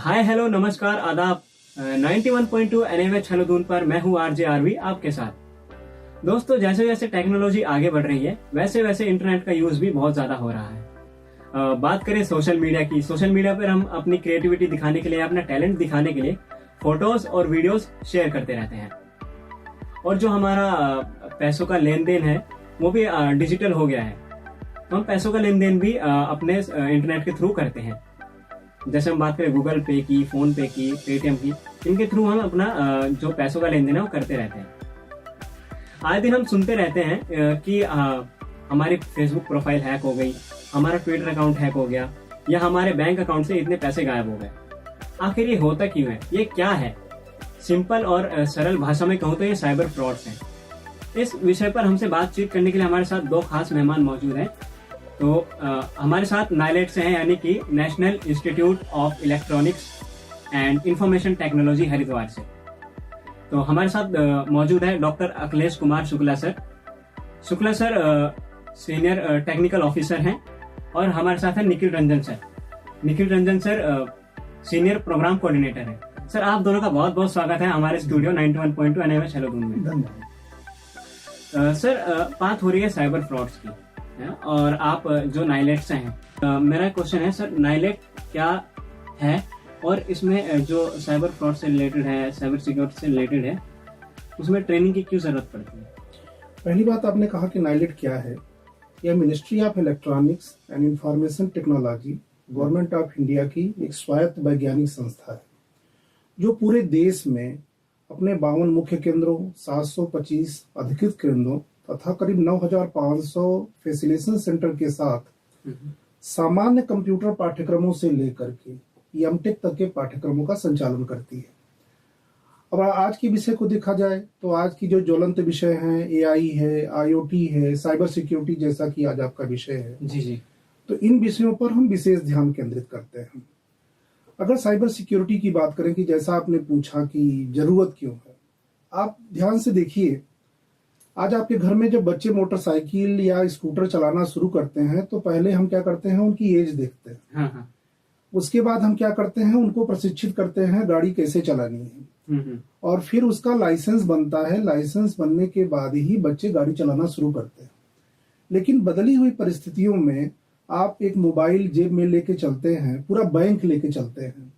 Hi hello नमस्कार आदाब 91.2 NMH हेलोदून पर मैं हूं आरजे आरवी आपके साथ। दोस्तों, जैसे जैसे टेक्नोलॉजी आगे बढ़ रही है वैसे वैसे इंटरनेट का यूज भी बहुत ज्यादा हो रहा है। बात करें सोशल मीडिया की, सोशल मीडिया पर हम अपनी क्रिएटिविटी दिखाने के लिए, अपना टैलेंट दिखाने के लिए फोटोज और वीडियोस शेयर करते रहते हैं। और जो हमारा पैसों का लेन देन है वो भी डिजिटल हो गया है। तो हम पैसों का लेन देन भी अपने इंटरनेट के थ्रू करते हैं। जैसे हम बात करें गूगल पे की, फोन पे की, पेटीएम की, इनके थ्रू हम अपना जो पैसों का लेन देन है वो करते रहते हैं। आए दिन हम सुनते रहते हैं कि हमारी फेसबुक प्रोफाइल हैक हो गई, हमारा ट्विटर अकाउंट हैक हो गया, या हमारे बैंक अकाउंट से इतने पैसे गायब हो गए। आखिर ये होता क्यों है, ये क्या है? सिंपल और सरल भाषा में कहूँ तो ये साइबर फ्रॉड्स हैं। इस विषय पर हमसे बातचीत करने के लिए हमारे साथ दो खास मेहमान मौजूद हैं। तो हमारे साथ नाइलेट से हैं, यानी कि National Institute of Electronics and Information Technology Haridwar से। तो हमारे साथ मौजूद है doctor Akhilesh Kumar Shukla sir. Shukla sir senior technical officer हैं। और हमारे साथ है Nikhil Ranjan sir. Nikhil Ranjan sir senior programme coordinator हैं। सर, आप दोनों का बहुत बहुत स्वागत है हमारे स्टूडियो 91.2 एनएमएच हेलोदून में। धन्यवाद। सर, बात हो रही है साइबर फ्रॉड्स की, और आप जो नाइलेट से हैं, मेरा क्वेश्चन है सर, नाइलेट क्या है और इसमें जो साइबर फ्रॉड से रिलेटेड है, साइबर सिक्योरिटी से रिलेटेड है, उसमें ट्रेनिंग की क्यों जरूरत पड़ती है? पहली बात, आपने कहा कि नाइलेट क्या है। यह ministry of Electronics and Information technology, government of India की एक स्वायत्त वैज्ञानिक संस्था है जो पूरे देश में अपने 52 मुख्य केंद्रों, 725 अधिकृत केंद्रों तथा करीब 9,500 फैसिलिटेशन सेंटर के साथ सामान्य कंप्यूटर पाठ्यक्रमों से लेकर के एमटेक तक के पाठ्यक्रमों का संचालन करती है। अब आज के विषय को देखा जाए तो आज की जो ज्वलंत विषय हैं, एआई है, आईओटी है, साइबर सिक्योरिटी, जैसा कि आज आपका विषय है जी, तो इन विषयों पर हम विशेष ध्यान केंद्रित करते हैं। अगर साइबर सिक्योरिटी की बात करें कि जैसा आपने पूछा कि जरूरत क्यों है, आप ध्यान से देखिए, आज आपके घर में जब बच्चे मोटरसाइकिल या स्कूटर चलाना शुरू करते हैं तो पहले हम क्या करते हैं, उनकी एज देखते हैं। हाँ। उसके बाद हम क्या करते हैं, उनको प्रशिक्षित करते हैं गाड़ी कैसे चलानी है, और फिर उसका लाइसेंस बनता है। लाइसेंस बनने के बाद ही बच्चे गाड़ी चलाना शुरू करते हैं। लेकिन बदली हुई परिस्थितियों में आप एक मोबाइल जेब में लेके चलते हैं, पूरा बैंक लेके चलते हैं,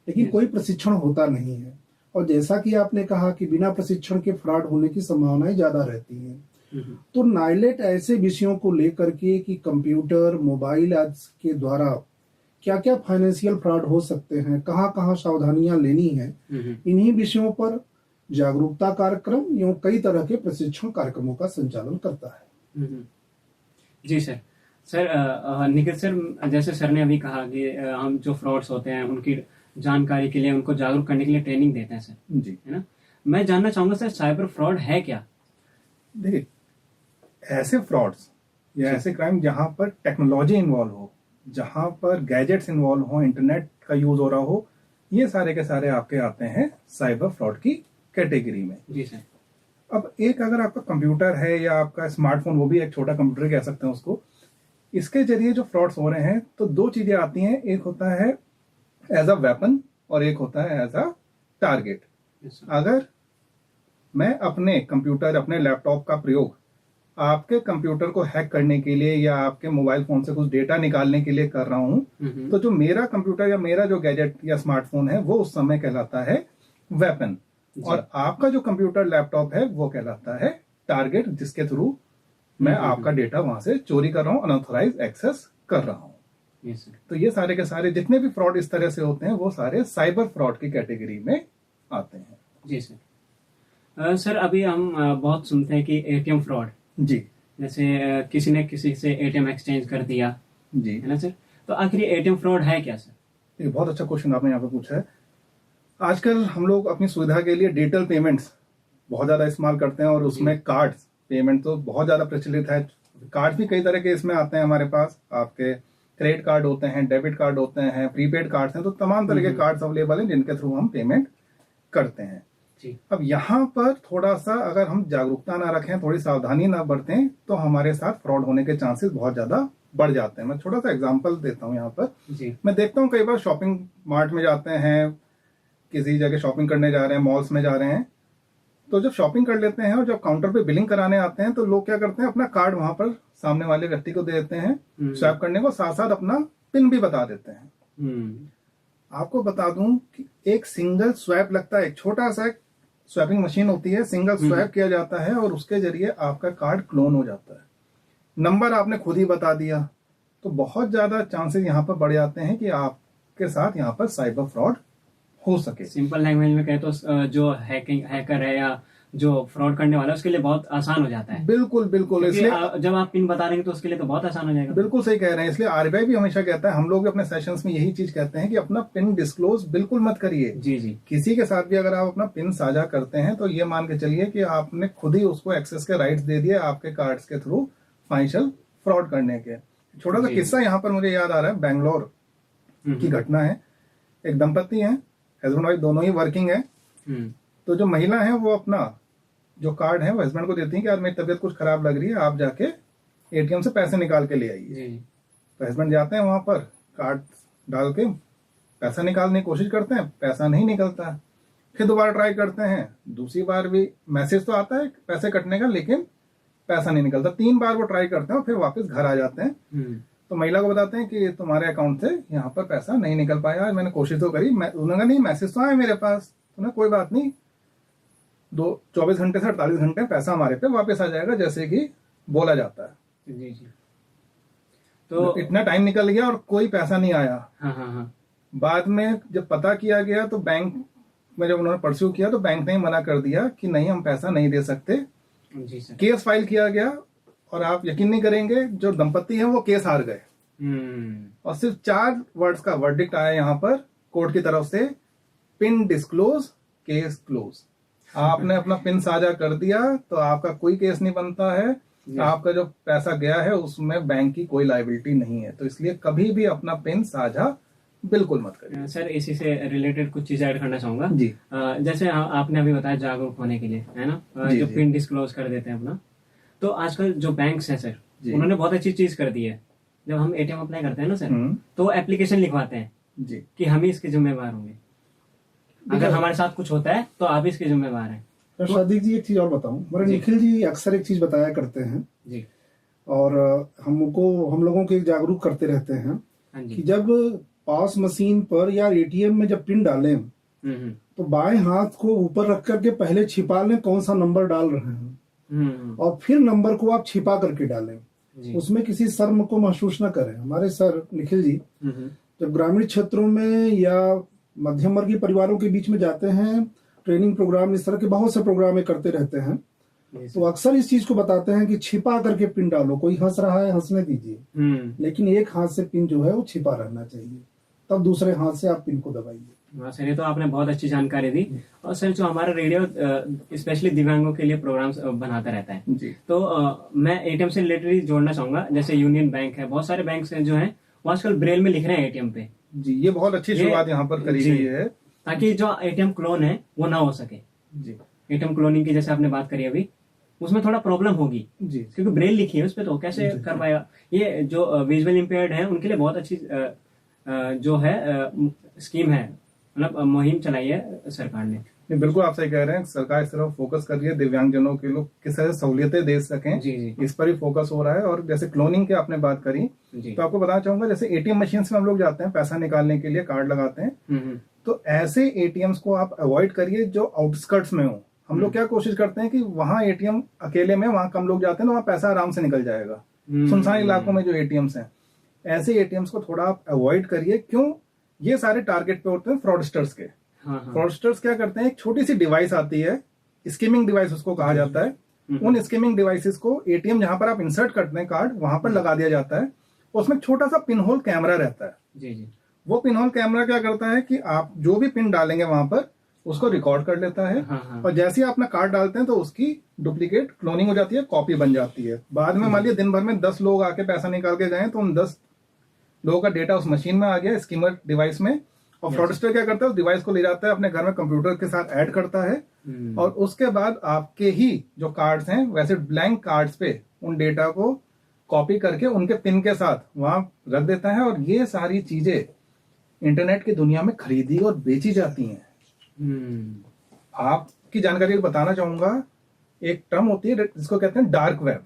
लेकिन कोई प्रशिक्षण होता नहीं है। और जैसा कि आपने कहा कि बिना प्रशिक्षण के फ्रॉड होने की संभावनाएं ज्यादा रहती हैं। तो नाइलेट ऐसे विषयों को लेकर के कि कंप्यूटर, मोबाइल आदि के द्वारा क्या क्या फाइनेंशियल फ्रॉड हो सकते हैं, कहाँ कहाँ सावधानियां लेनी है, इन्हीं विषयों पर जागरूकता कार्यक्रम एवं कई तरह के प्रशिक्षण कार्यक्रमों का संचालन करता है। जी सर। निखिल सर, जैसे सर ने अभी कहा कि हम जो फ्रॉड्स होते हैं उनकी जानकारी के लिए, उनको जागरूक करने के लिए ट्रेनिंग देते हैं सर, जी, है ना। मैं जानना चाहूंगा सर, साइबर फ्रॉड है क्या? देखिए, ऐसे फ्रॉड्स या ऐसे क्राइम जहां पर टेक्नोलॉजी इन्वॉल्व हो, जहां पर गैजेट्स इन्वॉल्व हो, इंटरनेट का यूज हो रहा हो, ये सारे के सारे आपके आते हैं साइबर फ्रॉड की कैटेगरी में। जी सर। अब एक अगर आपका कंप्यूटर है या आपका स्मार्टफोन, वो भी एक छोटा कंप्यूटर कह सकते हैं उसको, इसके जरिए जो फ्रॉड्स हो रहे हैं तो दो चीजें आती हैं। एक होता है एज अ वेपन और एक होता है एज अ टारगेट। अगर मैं अपने कंप्यूटर, अपने लैपटॉप का प्रयोग आपके कंप्यूटर को हैक करने के लिए या आपके मोबाइल फोन से कुछ डेटा निकालने के लिए कर रहा हूं, तो जो मेरा कंप्यूटर या मेरा जो गैजेट या स्मार्टफोन है वो उस समय कहलाता है वेपन, और आपका जो कंप्यूटर, लैपटॉप है वो कहलाता है टारगेट, जिसके थ्रू मैं आपका डेटा वहां से चोरी कर रहा हूं, अनऑथराइज एक्सेस कर रहा हूं। तो ये सारे के सारे जितने भी फ्रॉड इस तरह से होते हैं वो सारे साइबर फ्रॉड की कैटेगरी में आते हैं। जी सर। सर, अभी हम बहुत सुनते हैं कि एटीएम फ्रॉड, जी, जैसे किसी ने किसी से एटीएम एक्सचेंज कर दिया, जी, है ना सर। तो आखिर एटीएम फ्रॉड है क्या सर? ये बहुत अच्छा क्वेश्चन आपने यहाँ पे पूछा है। आजकल हम लोग अपनी सुविधा के लिए डिजिटल पेमेंट्स बहुत ज्यादा इस्तेमाल करते हैं, और उसमें कार्ड पेमेंट तो बहुत ज्यादा प्रचलित है। कार्ड भी कई तरह के इसमें आते हैं हमारे पास। आपके क्रेडिट कार्ड होते हैं, डेबिट कार्ड होते हैं, प्रीपेड कार्ड्स हैं, तो तमाम तरह के कार्ड्स अवेलेबल हैं जिनके थ्रू हम पेमेंट करते हैं। अब यहाँ पर थोड़ा सा अगर हम जागरूकता ना रखें, थोड़ी सावधानी ना बरतें, तो हमारे साथ फ्रॉड होने के चांसेस बहुत ज्यादा बढ़ जाते हैं। मैं छोटा सा एग्जांपल देता हूँ यहाँ पर। जी। मैं देखता हूँ कई बार शॉपिंग मार्ट में जाते हैं, किसी जगह शॉपिंग करने जा रहे हैं, मॉल्स में जा रहे हैं, तो जब शॉपिंग कर लेते हैं और जब काउंटर पे बिलिंग कराने आते हैं तो लोग क्या करते हैं, अपना कार्ड वहां पर सामने वाले व्यक्ति को दे देते हैं स्वैप करने को, साथ साथ अपना पिन भी बता देते हैं। आपको बता दूं कि एक सिंगल स्वैप लगता है, एक छोटा सा स्वैपिंग मशीन होती है, सिंगल स्वैप किया जाता है और उसके जरिए आपका कार्ड क्लोन हो जाता है। नंबर आपने खुद ही बता दिया, तो बहुत ज्यादा चांसेस यहाँ पर बढ़ जाते हैं कि आपके साथ यहाँ पर साइबर फ्रॉड हो सके। सिंपल लैंग्वेज में कहे तो जो हैकर है या जो फ्रॉड करने वाला है उसके लिए बहुत आसान हो जाता है। बिल्कुल बिल्कुल, इसलिए जब आप पिन बता रहे हैं तो उसके लिए तो बहुत आसान हो जाएगा। बिल्कुल सही कह रहे हैं। इसलिए आरबीआई भी हमेशा कहता है, हम लोग अपने सेशंस में यही चीज कहते हैं कि अपना पिन डिस्क्लोज बिल्कुल मत करिए। जी जी। किसी के साथ भी अगर आप अपना पिन साझा करते हैं तो ये मान के चलिए कि आपने खुद ही उसको एक्सेस के राइट्स दे दिए आपके कार्ड्स के थ्रू फाइनेंशियल फ्रॉड करने के। छोटा सा किस्सा यहाँ पर मुझे याद आ रहा है, बैंगलोर की घटना है। एक दंपत्ति है, हस्बैंड वाइफ दोनों ही वर्किंग है। तो जो महिला है वो अपना जो कार्ड है वो हस्बैंड को देती है कि यार मेरी तबीयत कुछ खराब लग रही है, आप जाके एटीएम से पैसे निकाल के ले आइए। तो हस्बैंड जाते हैं वहां पर, कार्ड डाल के पैसा निकालने की कोशिश करते हैं, पैसा नहीं निकलता। फिर दोबारा ट्राई करते हैं, दूसरी बार भी मैसेज तो आता है पैसे कटने का, लेकिन पैसा नहीं निकलता। 3 बार वो ट्राई करते हैं और फिर वापस घर आ जाते हैं। तो महिला को बताते हैं कि तुम्हारे अकाउंट से यहाँ पर पैसा नहीं निकल पाया, मैंने कोशिश तो करी। उन्होंने नहीं, मैसेज तो आया मेरे पास। उन्हें कोई बात नहीं, 24 घंटे से 48 घंटे पैसा हमारे पे वापस आ जाएगा, जैसे कि बोला जाता है। जी जी। तो इतना टाइम निकल गया और कोई पैसा नहीं आया। हाँ। बाद में जब पता किया गया तो बैंक में जब उन्होंने परस्यू किया तो बैंक ने मना कर दिया कि नहीं, हम पैसा नहीं दे सकते। जी सर। केस फाइल किया गया और आप यकीन नहीं करेंगे, जो दंपत्ति है वो केस हार गए। और सिर्फ 4 वर्ड्स का वर्डिक्ट आया यहाँ पर कोर्ट की तरफ से, पिन डिस्क्लोज, केस क्लोज। आपने अपना पिन साझा कर दिया तो आपका कोई केस नहीं बनता है, आपका जो पैसा गया है उसमें बैंक की कोई लायबिलिटी नहीं है। तो इसलिए कभी भी अपना पिन साझा बिल्कुल मत करिए। सर इसी से रिलेटेड कुछ चीजें ऐड करना चाहूंगा जी। जैसे आपने अभी बताया जागरूक होने के लिए, है ना, जो पिन डिस्क्लोज कर देते हैं अपना। तो आजकल जो बैंक्स हैं सर, उन्होंने बहुत अच्छी चीज कर दी है। जब हम एटीएम अप्लाई करते हैं ना सर, तो एप्लीकेशन लिखवाते हैं जी कि हम ही इसके जिम्मेवार होंगे, अगर हमारे साथ कुछ होता है तो आप इसके जिम्मेवार हैं। सादिक जी एक चीज और बताऊं, मेरे निखिल जी अक्सर एक चीज बताया करते हैं जी, और हम लोगों को जागरूक करते रहते हैं कि जब पास मशीन पर या एटीएम में जब पिन डालें तो बाएं हाथ को ऊपर रख करके पहले छिपा लें कौन सा नंबर डाल रहे हैं, और फिर नंबर को आप छिपा करके डालें। उसमें किसी शर्म को महसूस न करें। हमारे सर निखिल जी जब ग्रामीण क्षेत्रों में या मध्यम वर्गीय परिवारों के बीच में जाते हैं, ट्रेनिंग प्रोग्राम, इस तरह के बहुत से प्रोग्राम करते रहते हैं, तो अक्सर इस चीज को बताते हैं कि छिपा करके पिन डालो। कोई हंस रहा है, हंसने दीजिए, लेकिन एक हाथ से पिन जो है वो छिपा रहना चाहिए, तब दूसरे हाथ से आप पिन को दबाइए। हाँ सर, ये तो आपने बहुत अच्छी जानकारी दी। और सर जो हमारा रेडियो स्पेशली दिव्यांगों के लिए प्रोग्राम्स बनाता रहता है जी, तो मैं एटीएम से रिलेटेड जोड़ना चाहूंगा। जैसे यूनियन बैंक है, बहुत सारे बैंक जो हैं वो आजकल ब्रेल में लिख रहे हैं एटीएम पे। जी, ये बहुत अच्छी शुरुआत यहाँ पर करी गई है, ताकि जो एटीएम क्लोन है वो ना हो सके। जी, एटीएम क्लोनिंग की जैसे आपने बात करी अभी, उसमें थोड़ा प्रॉब्लम होगी जी, क्योंकि ब्रेल लिखी है उस पर, तो कैसे कर पाएगा। ये जो विजुअल इम्पेयर्ड है उनके लिए बहुत अच्छी जो है स्कीम है, मतलब मुहिम चलाई है सरकार ने। नहीं, बिल्कुल आप सही कह रहे हैं। सरकार इस तरफ फोकस कर रही है, दिव्यांगजनों के लोग किस तरह से सहूलियतें दे सकें, जी जी, इस पर ही फोकस हो रहा है। और जैसे क्लोनिंग की आपने बात करी, तो आपको बताना चाहूंगा, जैसे एटीएम मशीन में हम लोग जाते हैं पैसा निकालने के लिए, कार्ड लगाते हैं, तो ऐसे एटीएम्स को आप अवॉइड करिए जो आउटस्कर्ट्स में हो। हम लोग क्या कोशिश करते हैं कि वहां एटीएम अकेले में, वहां कम लोग जाते हैं तो वहां पैसा आराम से निकल जाएगा। सुनसान इलाकों में जो एटीएम्स हैं, ऐसे एटीएम्स को थोड़ा आप अवॉइड करिए। क्यों? ये सारे टारगेट पे होते हैं फ्रॉडस्टर्स के। फ्रॉडस्टर्स क्या करते हैं, एक छोटी सी डिवाइस आती है, स्कीमिंग डिवाइस उसको कहा जाता है। उन स्कीमिंग डिवाइसेस को एटीएम जहां पर आप इंसर्ट करते हैं कार्ड, वहां पर लगा दिया जाता है। उसमें छोटा सा पिन होल कैमरा रहता है। जी जी, वो पिन होल कैमरा क्या करता है कि आप जो भी पिन डालेंगे वहां पर उसको रिकॉर्ड कर लेता है। और जैसे ही आप अपना कार्ड डालते हैं तो उसकी डुप्लीकेट क्लोनिंग हो जाती है, कॉपी बन जाती है। बाद में मान लिया दिन भर में 10 लोग आके पैसा निकाल के गए, तो उन 10 लोगों का डेटा उस मशीन में आ गया, स्कीमर डिवाइस में। और फ्रॉडस्टर क्या करता है, उस डिवाइस को ले जाता है, अपने घर में कंप्यूटर के साथ ऐड करता है, और उसके बाद आपके ही जो कार्ड्स हैं, वैसे ब्लैंक कार्ड्स पे उन डेटा को कॉपी करके उनके पिन के साथ वहां रख देता है, और ये सारी चीजें इंटरनेट की दुनिया में खरीदी और बेची जाती हैं। आपकी जानकारी बताना चाहूंगा, एक टर्म होती है जिसको कहते हैं डार्क वेब।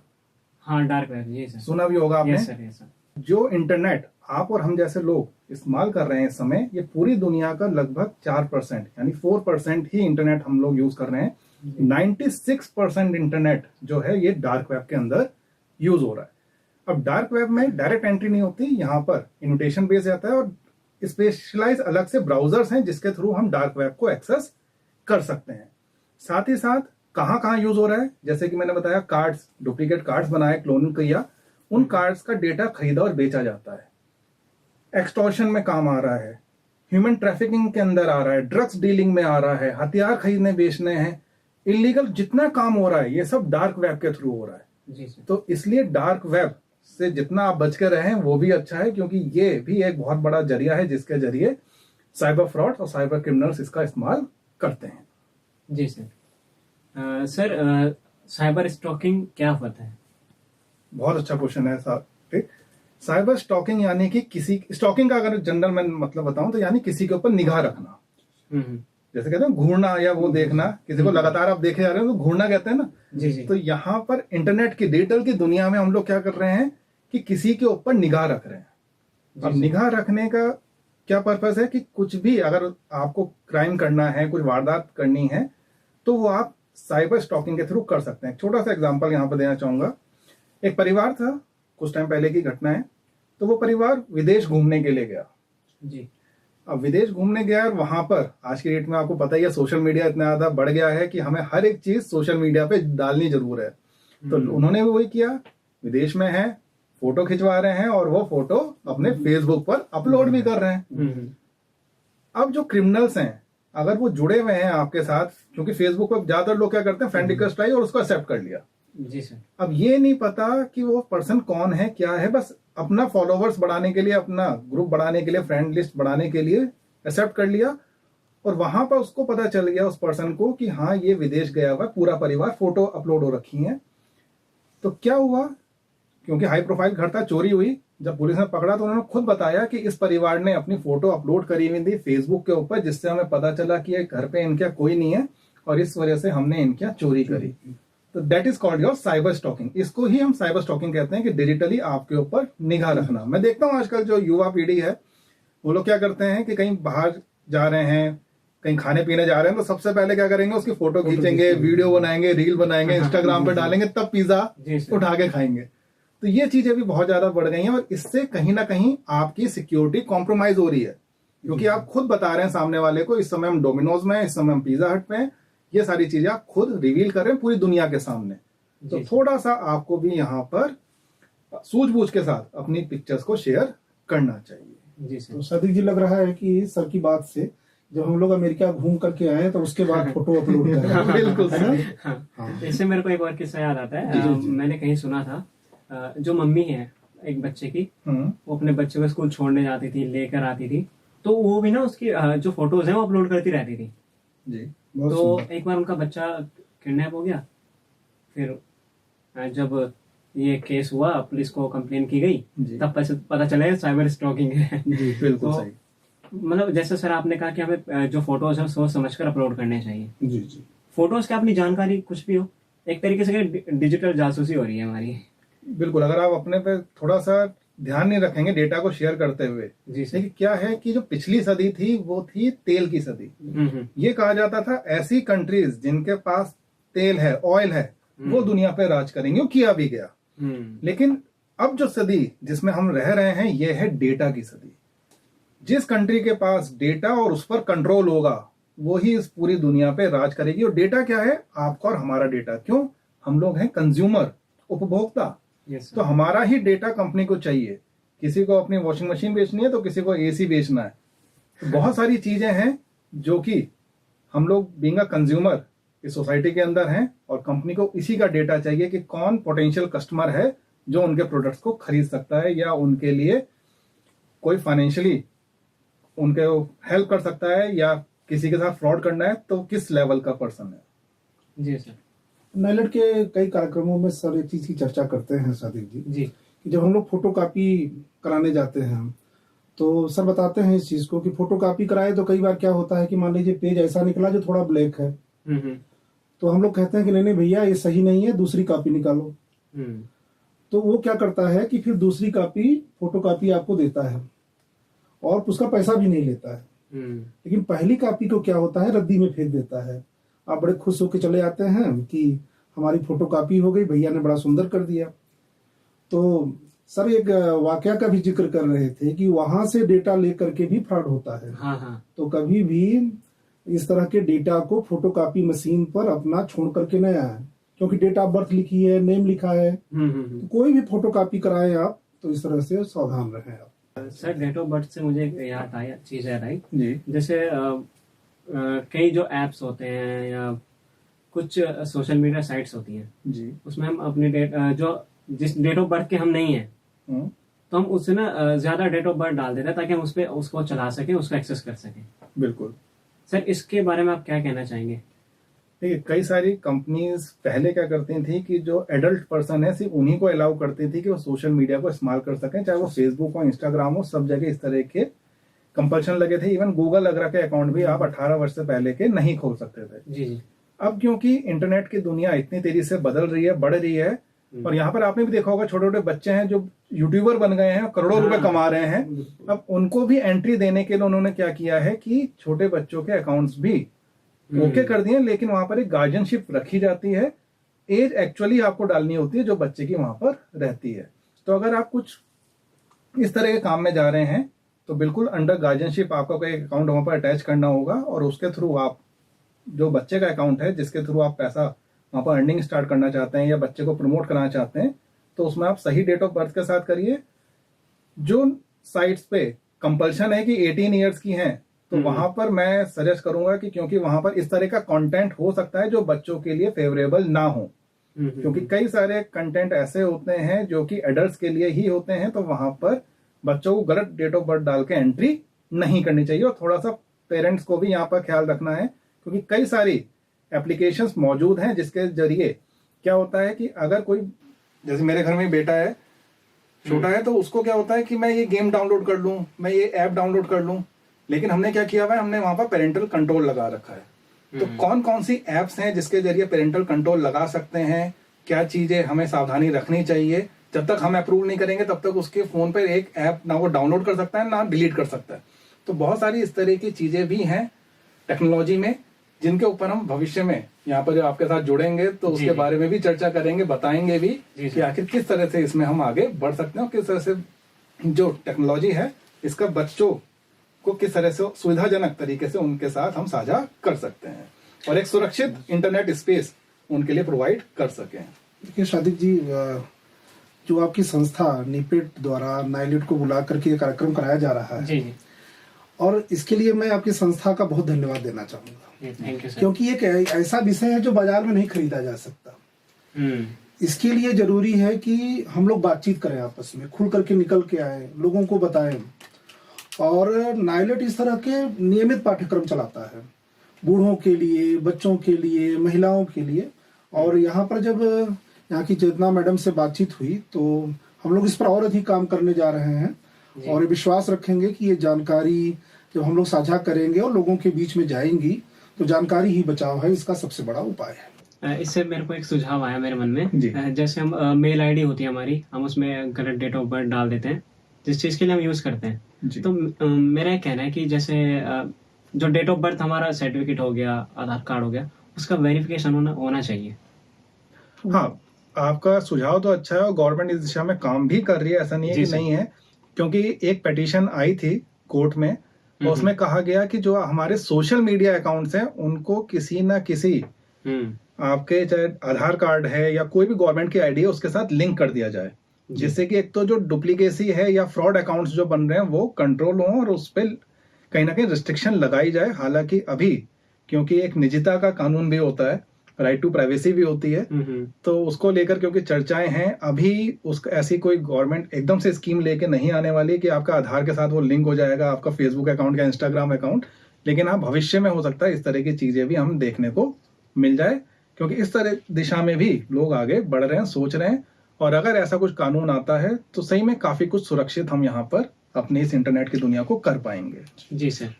हाँ, डार्क वेब, ये सर। सुना भी होगा आपने। Yes sir, yes sir. जो इंटरनेट आप और हम जैसे लोग इस्तेमाल कर रहे हैं इस समय, ये पूरी दुनिया का लगभग 4% यानी 4% ही इंटरनेट हम लोग यूज कर रहे हैं। 96% इंटरनेट जो है ये डार्क वेब के अंदर यूज हो रहा है। अब डार्क वेब में डायरेक्ट एंट्री नहीं होती, यहाँ पर इन्विटेशन बेस जाता है, और स्पेशलाइज अलग से ब्राउजर्स हैं जिसके थ्रू हम डार्क वेब को एक्सेस कर सकते हैं। साथ ही साथ कहाँ कहाँ यूज हो रहा है, जैसे कि मैंने बताया, कार्ड्स, डुप्लीकेट कार्ड्स बनाए, क्लोनिंग किया, उन कार्ड्स का डेटा खरीदा और बेचा जाता है। एक्सटॉर्शन में काम आ रहा है, ह्यूमन ट्रैफिकिंग के अंदर आ रहा है, ड्रग्स डीलिंग में आ रहा है, हथियार खरीदने बेचने हैं, इलीगल जितना काम हो रहा है ये सब डार्क वेब के थ्रू हो रहा है। जी सर। तो इसलिए डार्क वेब से जितना आप बच के रहें वो भी अच्छा है, क्योंकि ये भी एक बहुत बड़ा जरिया है जिसके जरिए साइबर फ्रॉड और साइबर क्रिमिनल्स इसका इस्तेमाल करते हैं। जी सर। सर, साइबर स्टॉकिंग क्या होता है? बहुत अच्छा क्वेश्चन है साहब। ठीक, साइबर स्टॉकिंग यानी कि किसी स्टॉकिंग का अगर जनरल मैं मतलब बताऊं तो यानी किसी के ऊपर निगाह रखना। जैसे कहते हैं घूरना या वो देखना, किसी को लगातार आप देखे जा रहे हो तो घूरना कहते हैं ना। जी जी। तो यहाँ पर इंटरनेट की डिजिटल की दुनिया में हम लोग क्या कर रहे हैं कि किसी के ऊपर निगाह रख रहे हैं। अब निगाह रखने का क्या पर्पस है कि कुछ भी अगर आपको क्राइम करना है, कुछ वारदात करनी है, तो वो आप साइबर स्टॉकिंग के थ्रू कर सकते हैं। छोटा सा एग्जांपल यहाँ पर देना चाहूंगा। एक परिवार था, कुछ टाइम पहले की घटना है। तो वो परिवार विदेश घूमने के लिए गया। जी। अब विदेश घूमने गया और वहां पर आज की डेट में आपको पता ही है सोशल मीडिया इतना ज्यादा बढ़ गया है कि हमें हर एक चीज सोशल मीडिया पे डालनी जरूर है। तो उन्होंने भी वही किया, विदेश में है, फोटो खिंचवा रहे हैं और वो फोटो अपने फेसबुक पर अपलोड भी कर रहे हैं। अब जो क्रिमिनल्स हैं अगर वो जुड़े हुए हैं आपके साथ, क्योंकि फेसबुक पर ज्यादातर लोग क्या करते हैं, फ्रेंड रिक्वेस्ट आई और उसको एक्सेप्ट कर लिया। जी सर। अब ये नहीं पता कि वो पर्सन कौन है, क्या है, बस अपना फॉलोवर्स बढ़ाने के लिए, अपना ग्रुप बढ़ाने के लिए, फ्रेंड लिस्ट बढ़ाने के लिए एक्सेप्ट कर लिया। और वहां पर उसको पता चल गया उस पर्सन को कि हाँ ये विदेश गया हुआ, पूरा परिवार, फोटो अपलोड हो रखी है। तो क्या हुआ, क्योंकि हाई प्रोफाइल घर था, चोरी हुई। जब पुलिस ने पकड़ा तो उन्होंने खुद बताया कि इस परिवार ने अपनी फोटो अपलोड करी हुई थी फेसबुक के ऊपर, जिससे हमें पता चला कि ये घर पे इनका कोई नहीं है और इस वजह से हमने इनकी चोरी करी। तो that is called your cyber stalking. इसको ही हम साइबर स्टॉकिंग कहते हैं कि डिजिटली आपके ऊपर निगाह रखना। मैं देखता हूँ आजकल जो युवा पीढ़ी है वो लोग क्या करते हैं कि कहीं बाहर जा रहे हैं, कहीं खाने पीने जा रहे हैं, तो सबसे पहले क्या करेंगे, उसकी फोटो खींचेंगे, वीडियो बनाएंगे, रील बनाएंगे, इंस्टाग्राम पे डालेंगे, तब पिज्जा उठा के खाएंगे। तो ये चीजें भी बहुत ज्यादा बढ़ गई हैं और इससे कहीं ना कहीं आपकी सिक्योरिटी कॉम्प्रोमाइज हो रही है, क्योंकि आप खुद बता रहे हैं सामने वाले को इस समय हम डोमिनोज में हैं, इस समय हम पिज्जा हट में हैं। ये सारी चीजें आप खुद रिवील कर रहे हैं पूरी दुनिया के सामने। तो थोड़ा सा आपको भी यहाँ पर सूझबूझ के साथ अपनी पिक्चर्स को शेयर करना चाहिए। जी सर। तो सदीक जी, लग रहा है कि सर की बात से जब हम लोग अमेरिका घूम करके आए तो उसके बाद फोटो अपलोड करें। बिल्कुल है ना? हाँ। इससे मेरे को एक और किस्सा याद आता है। मैंने कहीं सुना था, जो मम्मी है एक बच्चे की, वो अपने बच्चे को स्कूल छोड़ने जाती थी, लेकर आती थी, तो वो भी ना उसकी जो फोटोज है वो अपलोड करती रहती थी। जी। तो एक बार उनका बच्चा किडनैप हो गया। फिर जब ये केस हुआ, पुलिस को कंप्लेन की गई, तब पता चला साइबर स्टॉकिंग है। जी बिल्कुल सही। मतलब जैसे सर आपने कहा कि हमें जो फोटोज है सोच समझकर अपलोड करने चाहिए। जी जी। फोटोज की अपनी जानकारी कुछ भी हो, एक तरीके से डिजिटल जासूसी हो रही है हमारी। बिल्कुल, अगर आप अपने पे थोड़ा सा ध्यान नहीं रखेंगे डेटा को शेयर करते हुए। देखिए क्या है कि जो पिछली सदी थी वो थी तेल की सदी। ये कहा जाता था ऐसी कंट्रीज जिनके पास तेल है, ऑयल है, वो दुनिया पे राज करेंगे, वो किया भी गया। लेकिन अब जो सदी जिसमें हम रह रहे हैं ये है डेटा की सदी। जिस कंट्री के पास डेटा और उस पर कंट्रोल होगा वो ही इस पूरी दुनिया पे राज करेगी। और डेटा क्या है, आपका और हमारा डेटा। क्यों, हम लोग हैं कंज्यूमर, उपभोक्ता। तो हमारा ही डेटा कंपनी को चाहिए। किसी को अपनी वॉशिंग मशीन बेचनी है तो किसी को एसी बेचना है। तो बहुत सारी चीजें हैं जो कि हम लोग बीइंग अ कंज्यूमर इस सोसाइटी के अंदर हैं और कंपनी को इसी का डेटा चाहिए कि कौन पोटेंशियल कस्टमर है जो उनके प्रोडक्ट्स को खरीद सकता है या उनके लिए कोई फाइनेंशियली उनके हेल्प कर सकता है या किसी के साथ फ्रॉड करना है, तो किस लेवल का पर्सन है। जी सर। नाइलेट के कई कार्यक्रमों में सर एक चीज की चर्चा करते हैं सादिक जी जी, कि जब हम लोग फोटो कॉपी कराने जाते हैं तो सर बताते हैं इस चीज को कि फोटो कॉपी कराए तो कई बार क्या होता है कि मान लीजिए पेज ऐसा निकला जो थोड़ा ब्लैक है, तो हम लोग कहते हैं कि नहीं नहीं भैया ये सही नहीं है, दूसरी कॉपी निकालो। तो वो क्या करता है कि फिर दूसरी कॉपी फोटो कॉपी आपको देता है और उसका पैसा भी नहीं लेता है। लेकिन पहली कॉपी को क्या होता है, रद्दी में फेंक देता है। आप बड़े खुश होकर चले आते हैं कि हमारी फोटो कॉपी हो गई, भैया ने बड़ा सुंदर कर दिया। तो सर एक वाकया का भी जिक्र कर रहे थे कि वहां से डेटा लेकर के भी फ्रॉड होता है। हाँ। तो कभी भी इस तरह के डेटा को फोटोकॉपी मशीन पर अपना छोड़ करके न आए, क्योंकि डेट ऑफ बर्थ लिखी है, नेम लिखा है। तो कोई भी फोटोकॉपी कराएं आप तो इस तरह से सावधान रहें आप। सर डेट ऑफ बर्थ से मुझे याद आया चीज याद आई जी। जैसे कई जो एप्स होते हैं या कुछ सोशल मीडिया साइट्स होती हैं जी, उसमें हम अपने जिस डेट ऑफ बर्थ के हम नहीं है तो हम उससे ना ज्यादा डेट ऑफ बर्थ डाल देते हैं ताकि हम उस पर उसको चला सकें, उसको एक्सेस कर सकें। बिल्कुल सर इसके बारे में आप क्या कहना चाहेंगे? देखिए, कई सारी कंपनीज पहले क्या करती थी कि जो एडल्ट पर्सन है सिर्फ उन्हीं को अलाउ करती थी कि वो सोशल मीडिया को इस्तेमाल कर सकें, चाहे वो फेसबुक हो, इंस्टाग्राम हो, सब जगह इस तरह के कंपल्शन लगे थे। इवन गूगल वगैरह के अकाउंट भी आप 18 वर्ष से पहले के नहीं खोल सकते थे। जी। अब क्योंकि इंटरनेट की दुनिया इतनी तेजी से बदल रही है, बढ़ रही है, और यहाँ पर आपने भी देखा होगा छोटे छोटे बच्चे हैं जो यूट्यूबर बन गए हैं, करोड़ों रुपए कमा रहे हैं। अब उनको भी एंट्री देने के लिए उन्होंने क्या किया है कि छोटे बच्चों के अकाउंट्स भी ओके कर दिए, लेकिन वहां पर एक गार्जियनशिप रखी जाती है। एज एक्चुअली आपको डालनी होती है जो बच्चे की वहां पर रहती है। तो अगर आप कुछ इस तरह के काम में जा रहे हैं तो बिल्कुल अंडर गार्जियनशिप आपका कोई अकाउंट वहां पर अटैच करना होगा, और उसके थ्रू आप जो बच्चे का अकाउंट है जिसके थ्रू आप पैसा वहां पर अर्निंग स्टार्ट करना चाहते हैं या बच्चे को प्रमोट कराना चाहते हैं, तो उसमें आप सही डेट ऑफ बर्थ के साथ करिए। जो साइट्स पे कंपल्शन है कि 18 ईयर्स की हैं, तो वहां पर मैं सजेस्ट करूंगा कि क्योंकि वहां पर इस तरह का कंटेंट हो सकता है जो बच्चों के लिए फेवरेबल ना हो, क्योंकि कई सारे कंटेंट ऐसे होते हैं जो कि एडल्ट्स के लिए ही होते हैं। तो वहां पर बच्चों को गलत डेट ऑफ बर्थ डाल के एंट्री नहीं करनी चाहिए, और थोड़ा सा पेरेंट्स को भी यहाँ पर ख्याल रखना है, क्योंकि कई सारी एप्लीकेशंस मौजूद हैं जिसके जरिए क्या होता है कि अगर कोई, जैसे मेरे घर में बेटा है, छोटा है, तो उसको क्या होता है कि मैं ये गेम डाउनलोड कर लूं, मैं ये ऐप डाउनलोड कर लूं, लेकिन हमने क्या किया हुआ है, हमने वहां पर पेरेंटल कंट्रोल लगा रखा है। तो कौन कौन सी एप्स हैं जिसके जरिए पेरेंटल कंट्रोल लगा सकते हैं, क्या चीजें हमें सावधानी रखनी चाहिए, जब तक हम अप्रूव नहीं करेंगे तब तक उसके फोन पर एक ऐप ना वो डाउनलोड कर सकता है ना डिलीट कर सकता है। तो बहुत सारी इस तरह की चीजें भी हैं टेक्नोलॉजी में जिनके ऊपर हम भविष्य में यहाँ पर जो आपके साथ जुड़ेंगे तो उसके बारे में भी चर्चा करेंगे, बताएंगे भी कि आखिर किस तरह से इसमें हम आगे बढ़ सकते हैं और किस तरह से जो टेक्नोलॉजी है इसका बच्चों को किस तरह से सुविधाजनक तरीके से उनके साथ हम साझा कर सकते हैं और एक सुरक्षित इंटरनेट स्पेस उनके लिए प्रोवाइड कर सकें। देखिए शादिक जी, जो आपकी संस्था नीपेट द्वारा नाइलेट को बुला करके ये कार्यक्रम कराया जा रहा है, जी, और इसके लिए मैं आपकी संस्था का बहुत धन्यवाद देना चाहूंगा, थैंक यू सर। क्योंकि एक ऐसा विषय है जो बाजार में नहीं खरीदा जा सकता। इसके लिए जरूरी है कि हम लोग बातचीत करें, आपस में खुल करके निकल के आए, लोगों को बताएं। और नाइलेट इस तरह के नियमित पाठ्यक्रम चलाता है बूढ़ों के लिए, बच्चों के लिए, महिलाओं के लिए। और यहाँ पर जब यहाँ की चेतना मैडम से बातचीत हुई तो हम लोग इस पर और अधिक काम करने जा रहे हैं, और विश्वास रखेंगे कि ये जानकारी जब हम लोग साझा करेंगे और लोगों के बीच में जाएंगी तो जानकारी ही बचाव है, इसका सबसे बड़ा उपाय है। इससे मेरे को एक सुझाव आया मेरे मन में, जैसे हम मेल आईडी होती है हमारी, हम उसमें गलत डेट ऑफ बर्थ डाल देते हैं जिस चीज के लिए हम यूज करते हैं। तो मेरा कहना है कि जैसे जो डेट ऑफ बर्थ हमारा सर्टिफिकेट हो गया, आधार कार्ड हो गया, उसका वेरिफिकेशन होना चाहिए। हाँ, आपका सुझाव तो अच्छा है और गवर्नमेंट इस दिशा में काम भी कर रही है, ऐसा नहीं है कि नहीं है, क्योंकि एक पिटीशन आई थी कोर्ट में और उसमें कहा गया कि जो हमारे सोशल मीडिया अकाउंट्स हैं उनको किसी ना किसी आपके चाहे आधार कार्ड है या कोई भी गवर्नमेंट की आईडी है उसके साथ लिंक कर दिया जाए, जिससे कि एक तो जो डुप्लीकेसी है या फ्रॉड अकाउंट्स जो बन रहे हैं वो कंट्रोल हो और उस पर कहीं ना कहीं रिस्ट्रिक्शन लगाई जाए। हालांकि अभी क्योंकि एक निजता का कानून भी होता है, राइट टू प्राइवेसी भी होती है, तो उसको लेकर क्योंकि चर्चाएं हैं, अभी उसका ऐसी कोई गवर्नमेंट एकदम से स्कीम लेके नहीं आने वाली कि आपका आधार के साथ वो लिंक हो जाएगा आपका फेसबुक अकाउंट या इंस्टाग्राम अकाउंट। लेकिन हाँ, भविष्य में हो सकता है इस तरह की चीजें भी हम देखने को मिल जाए, क्योंकि इस तरह दिशा में भी लोग आगे बढ़ रहे हैं, सोच रहे हैं और अगर ऐसा कुछ कानून आता है तो सही में काफी कुछ सुरक्षित हम यहाँ पर अपने इस इंटरनेट की दुनिया को कर पाएंगे। जी सर।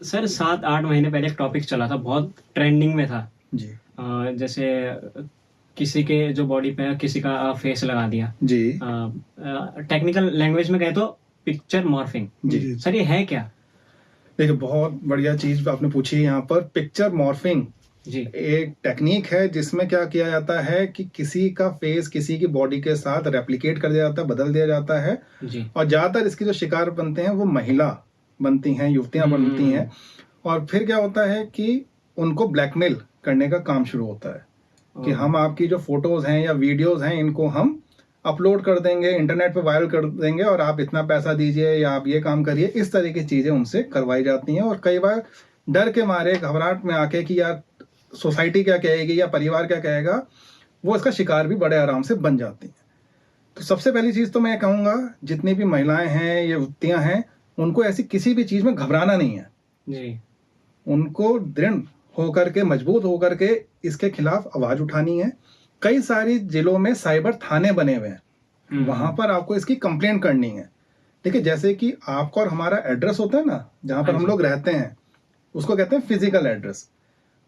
सर 7-8 महीने पहले एक टॉपिक चला था, बहुत ट्रेंडिंग में था जी। जैसे किसी के जो बॉडी पे किसी का फेस लगा दिया जी। टेक्निकल लैंग्वेज में कहे तो पिक्चर मॉर्फिंग। जी। सर ये है क्या? देखिए, बहुत बढ़िया चीज आपने पूछी है। यहाँ पर पिक्चर मॉर्फिंग जी एक टेक्निक है जिसमें क्या किया जाता है कि किसी का फेस किसी की बॉडी के साथ रेप्लिकेट कर दिया जाता है, बदल दिया जाता है। जी। और ज्यादातर इसके जो शिकार बनते हैं वो महिला बनती हैं, युवतियां बनती हैं। और फिर क्या होता है कि उनको ब्लैकमेल करने का काम शुरू होता है कि हम आपकी जो फोटोज हैं या वीडियोज हैं इनको हम अपलोड कर देंगे, इंटरनेट पे वायरल कर देंगे और आप इतना पैसा दीजिए या आप ये काम करिए। इस तरह की चीजें उनसे करवाई जाती हैं। और कई बार डर के मारे, घबराहट में आके कि यार सोसाइटी क्या कहेगी या परिवार क्या कहेगा, वो इसका शिकार भी बड़े आराम से बन जाती हैं। तो सबसे पहली चीज तो मैं कहूंगा, जितनी भी महिलाएं हैं या युवतियां हैं, उनको ऐसी किसी भी चीज में घबराना नहीं है जी। उनको दृढ़ होकर के, मजबूत होकर के इसके खिलाफ आवाज उठानी है। कई सारी जिलों में साइबर थाने बने हुए हैं, वहां पर आपको इसकी कंप्लेंट करनी है। देखिए, जैसे कि आपका और हमारा एड्रेस होता है ना, जहां पर हम लोग रहते हैं, उसको कहते हैं फिजिकल एड्रेस।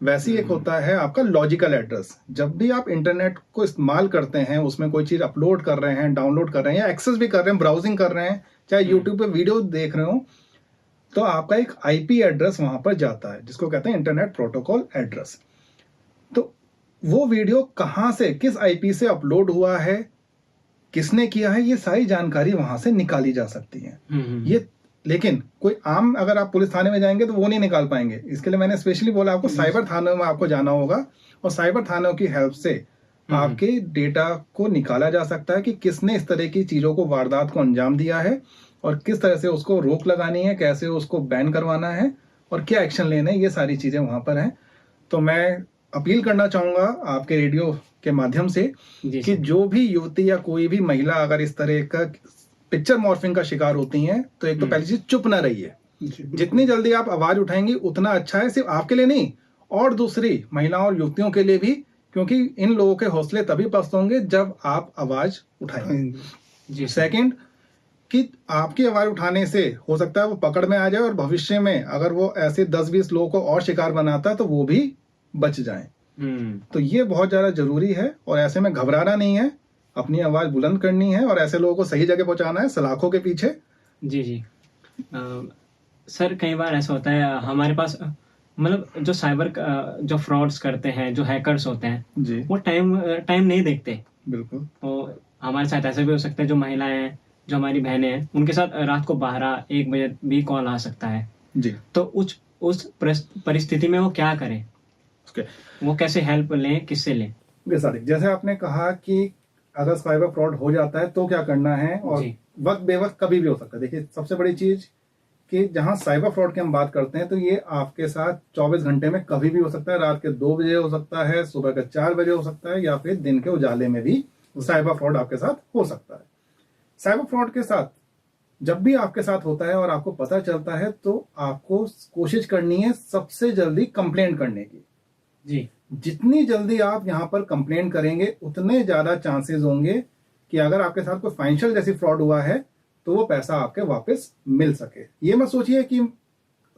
वैसे ही एक होता है आपका लॉजिकल एड्रेस। जब भी आप इंटरनेट को इस्तेमाल करते हैं, उसमें कोई चीज अपलोड कर रहे हैं, डाउनलोड कर रहे हैं या एक्सेस भी कर रहे हैं, ब्राउजिंग कर रहे हैं, चाहे यूट्यूब पे वीडियो देख रहे हो, तो आपका एक आईपी एड्रेस वहां पर जाता है जिसको कहते हैं इंटरनेट प्रोटोकॉल एड्रेस। तो वो वीडियो कहां से, किस आईपी से अपलोड हुआ है, किसने किया है, ये सारी जानकारी वहां से निकाली जा सकती है। ये लेकिन कोई आम, अगर आप पुलिस थाने में जाएंगे तो वो नहीं निकाल पाएंगे। इसके लिए मैंने स्पेशली बोला आपको साइबर थानों में आपको जाना होगा और साइबर थानों की हेल्प से आपके डेटा को निकाला जा सकता है कि किसने इस तरह की चीजों को, वारदात को अंजाम दिया है और किस तरह से उसको रोक लगानी है, कैसे उसको बैन करवाना है और क्या एक्शन लेना है। ये सारी चीजें वहां पर हैं। तो मैं अपील करना चाहूंगा आपके रेडियो के माध्यम से कि जो भी युवती या कोई भी महिला अगर इस तरह का पिक्चर मॉर्फिंग का शिकार होती हैं, तो एक तो पहली चीज, चुप ना रहिए। जितनी जल्दी आप आवाज उठाएंगी उतना अच्छा है, सिर्फ आपके लिए नहीं और दूसरी महिलाओं और युवतियों के लिए भी, क्योंकि इन लोगों के हौसले तभी पस्त होंगे जब आप आवाज उठाएंगे। सेकंड, कि आपकी आवाज उठाने से हो सकता है वो पकड़ में आ जाए और भविष्य में अगर वो ऐसे 10-20 लोगों को और शिकार बनाता है तो वो भी बच जाए। तो ये बहुत ज्यादा जरूरी है और ऐसे में घबराना नहीं है, अपनी आवाज बुलंद करनी है और ऐसे लोगों को सही जगह पहुंचाना है, सलाखों के पीछे। जी जी। सर कई बार ऐसा होता है हमारे पास, मतलब जो साइबर जो फ्रॉड्स करते हैं, जो हैकर्स होते हैं जी, वो टाइम नहीं देखते। बिल्कुल। और हमारे साथ ऐसा भी हो सकता है, जो महिलाएं हैं, जो हमारी बहनें हैं, उनके साथ रात को 12-1 बजे भी कॉल आ सकता है। जी। तो उस परिस्थिति में वो क्या करें? वो कैसे हेल्प लें, किससे लें? जैसे आपने कहा कि अगर साइबर फ्रॉड हो जाता है तो क्या करना है, और वक्त बेवक्त कभी भी हो सकता है। देखिए, सबसे बड़ी चीज कि जहां साइबर फ्रॉड की हम बात करते हैं तो ये आपके साथ 24 घंटे में कभी भी हो सकता है। रात के 2 बजे हो सकता है, सुबह के 4 बजे हो सकता है, या फिर दिन के उजाले में भी साइबर फ्रॉड आपके साथ हो सकता है। साइबर फ्रॉड के साथ जब भी आपके साथ होता है और आपको पता चलता है, तो आपको कोशिश करनी है सबसे जल्दी कंप्लेंट करने की। जी। जितनी जल्दी आप यहाँ पर कंप्लेंट करेंगे उतने ज्यादा चांसेस होंगे कि अगर आपके साथ कोई फाइनेंशियल जैसी फ्रॉड हुआ है तो वो पैसा आपके वापस मिल सके। ये मत सोचिए कि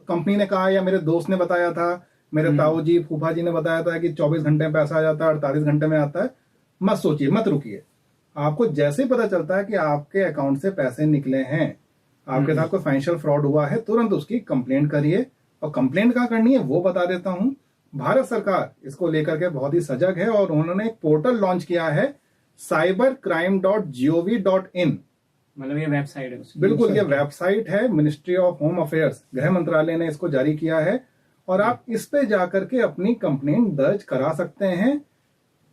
कंपनी ने कहा या मेरे दोस्त ने बताया था, मेरे ताऊ जी, फूफा जी ने बताया था कि 24 घंटे में पैसा आ जाता है, 48 घंटे में आता है। मत सोचिए, मत रुकिए। आपको जैसे ही पता चलता है कि आपके अकाउंट से पैसे निकले हैं, आपके साथ कोई फाइनेंशियल फ्रॉड हुआ है, तुरंत उसकी कंप्लेंट करिए। और कंप्लेंट कहाँ करनी है वो बता देता हूं। भारत सरकार इसको लेकर के बहुत ही सजग है और उन्होंने एक पोर्टल लॉन्च किया है, cybercrime.gov.in। मतलब ये वेबसाइट है? बिल्कुल, ये वेबसाइट है, मिनिस्ट्री ऑफ होम अफेयर्स, गृह मंत्रालय ने इसको जारी किया है और आप इस पे जाकर के अपनी कंप्लेंट दर्ज करा सकते हैं।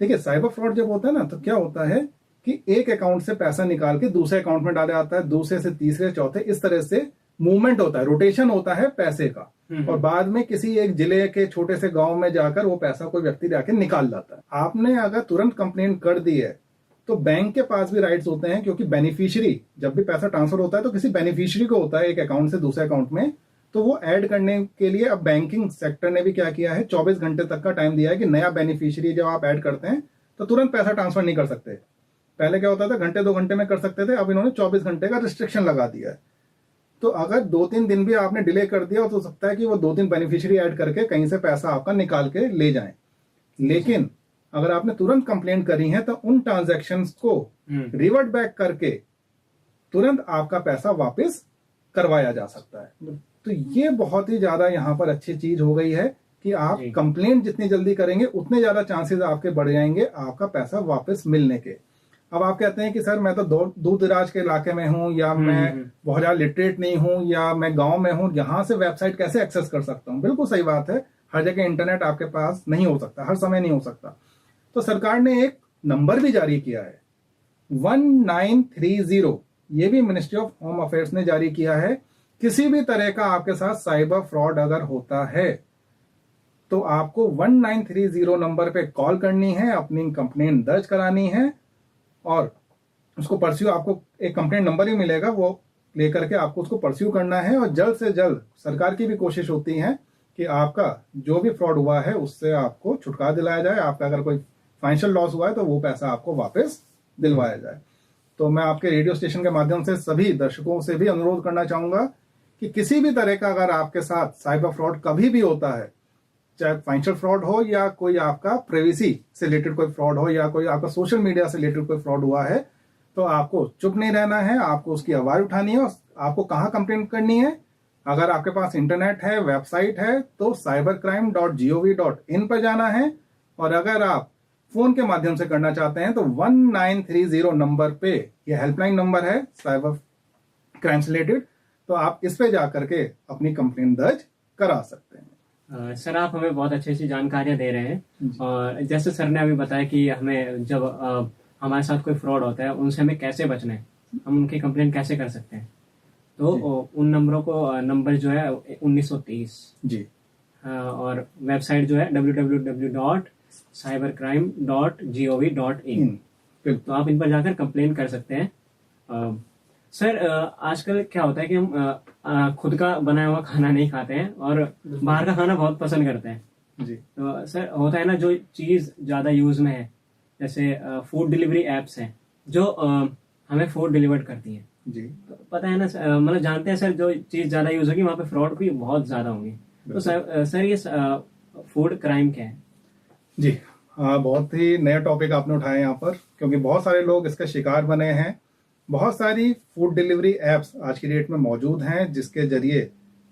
देखिए, साइबर फ्रॉड जब होता है ना, तो क्या होता है कि एक अकाउंट से पैसा निकाल के दूसरे अकाउंट में डाला जाता है, दूसरे से तीसरे, चौथे, इस तरह से मूवमेंट होता है, रोटेशन होता है पैसे का, और बाद में किसी एक जिले के छोटे से गांव में जाकर वो पैसा कोई व्यक्ति जाके निकाल लाता है। आपने अगर तुरंत कंप्लेंट कर दी है तो बैंक के पास भी राइट्स होते हैं, क्योंकि बेनिफिशियरी, जब भी पैसा ट्रांसफर होता है तो किसी बेनिफिशियरी को होता है एक अकाउंट से दूसरे अकाउंट में, तो वो ऐड करने के लिए अब बैंकिंग सेक्टर ने भी क्या किया है, 24 घंटे तक का टाइम दिया है कि नया बेनिफिशियरी जब आप ऐड करते हैं तो तुरंत पैसा ट्रांसफर नहीं कर सकते। पहले क्या होता था, घंटे 2 घंटे में कर सकते थे, अब इन्होंने 24 घंटे का रिस्ट्रिक्शन लगा दिया है। तो अगर 2-3 दिन भी आपने डिले कर दिया तो हो सकता है कि वो 2-3 बेनिफिशियरी ऐड करके कहीं से पैसा आपका निकाल के ले जाएं। लेकिन अगर आपने तुरंत कंप्लेंट करी है तो उन ट्रांजैक्शंस को रिवर्ट बैक करके तुरंत आपका पैसा वापस करवाया जा सकता है। तो ये बहुत ही ज्यादा यहाँ पर अच्छी चीज हो गई है कि आप कंप्लेंट जितनी जल्दी करेंगे उतने ज्यादा चांसेस आपके बढ़ जाएंगे आपका पैसा वापस मिलने के। अब आप कहते हैं कि सर मैं तो दूर दराज के इलाके में हूं, या मैं बहुत ज्यादा लिटरेट नहीं हूं, या मैं गांव में हूं, यहां से वेबसाइट कैसे एक्सेस कर सकता हूं? बिल्कुल सही बात है, हर जगह इंटरनेट आपके पास नहीं हो सकता, हर समय नहीं हो सकता। तो सरकार ने एक नंबर भी जारी किया है 1930, ये भी मिनिस्ट्री ऑफ होम अफेयर्स ने जारी किया है। किसी भी तरह का आपके साथ साइबर फ्रॉड अगर होता है तो आपको 1930 नंबर पे कॉल करनी है, अपनी कंप्लेंट दर्ज करानी है, और उसको परस्यू, आपको एक कंप्लेंट नंबर ही मिलेगा, वो लेकर के आपको उसको परस्यू करना है। और जल्द से जल्द सरकार की भी कोशिश होती है कि आपका जो भी फ्रॉड हुआ है उससे आपको छुटकारा दिलाया जाए। आपका अगर कोई फाइनेंशियल लॉस हुआ है तो वो पैसा आपको वापस दिलवाया जाए। तो मैं आपके रेडियो स्टेशन के माध्यम से सभी दर्शकों से भी अनुरोध करना चाहूंगा कि किसी भी तरह का अगर आपके साथ साइबर फ्रॉड कभी भी होता है, चाहे फाइनेंशियल फ्रॉड हो या कोई आपका प्राइवेसी से रिलेटेड कोई फ्रॉड हो या कोई आपका सोशल मीडिया से रिलेटेड कोई फ्रॉड हुआ है, तो आपको चुप नहीं रहना है, आपको उसकी आवाज उठानी है। और आपको कहाँ कंप्लेंट करनी है? अगर आपके पास इंटरनेट है, वेबसाइट है, तो cybercrime.gov.in पर जाना है। और अगर आप फोन के माध्यम से करना चाहते हैं तो 1930 नंबर पे, यह हेल्पलाइन नंबर है साइबर क्राइम से रिलेटेड, तो आप इस पे जाकर के अपनी कंप्लेंट दर्ज करा सकते हैं। सर आप हमें बहुत अच्छी अच्छी जानकारियां दे रहे हैं, और जैसे सर ने अभी बताया कि हमें जब हमारे साथ कोई फ्रॉड होता है उनसे हमें कैसे बचना है, हम उनकी कंप्लेंट कैसे कर सकते हैं। तो उन नंबरों को, नंबर जो है 1930 जी, और वेबसाइट जो है www.cybercrime.gov.in, तो आप इन पर जाकर कंप्लेन कर सकते हैं। सर आजकल क्या होता है कि हम खुद का बनाया हुआ खाना नहीं खाते हैं और बाहर का खाना बहुत पसंद करते हैं जी। तो सर होता है ना, जो चीज़ ज़्यादा यूज में है, जैसे फूड डिलीवरी एप्स हैं जो हमें फूड डिलीवर करती हैं जी, तो पता है ना, मतलब जानते हैं सर, जो चीज़ ज़्यादा यूज होगी वहाँ पे फ्रॉड भी बहुत ज़्यादा होंगी। तो सर ये फूड क्राइम क्या है? जी हाँ, बहुत ही नया टॉपिक आपने उठाया यहाँ पर, क्योंकि बहुत सारे लोग इसके शिकार बने हैं। बहुत सारी फूड डिलीवरी एप्स आज की डेट में मौजूद हैं जिसके जरिए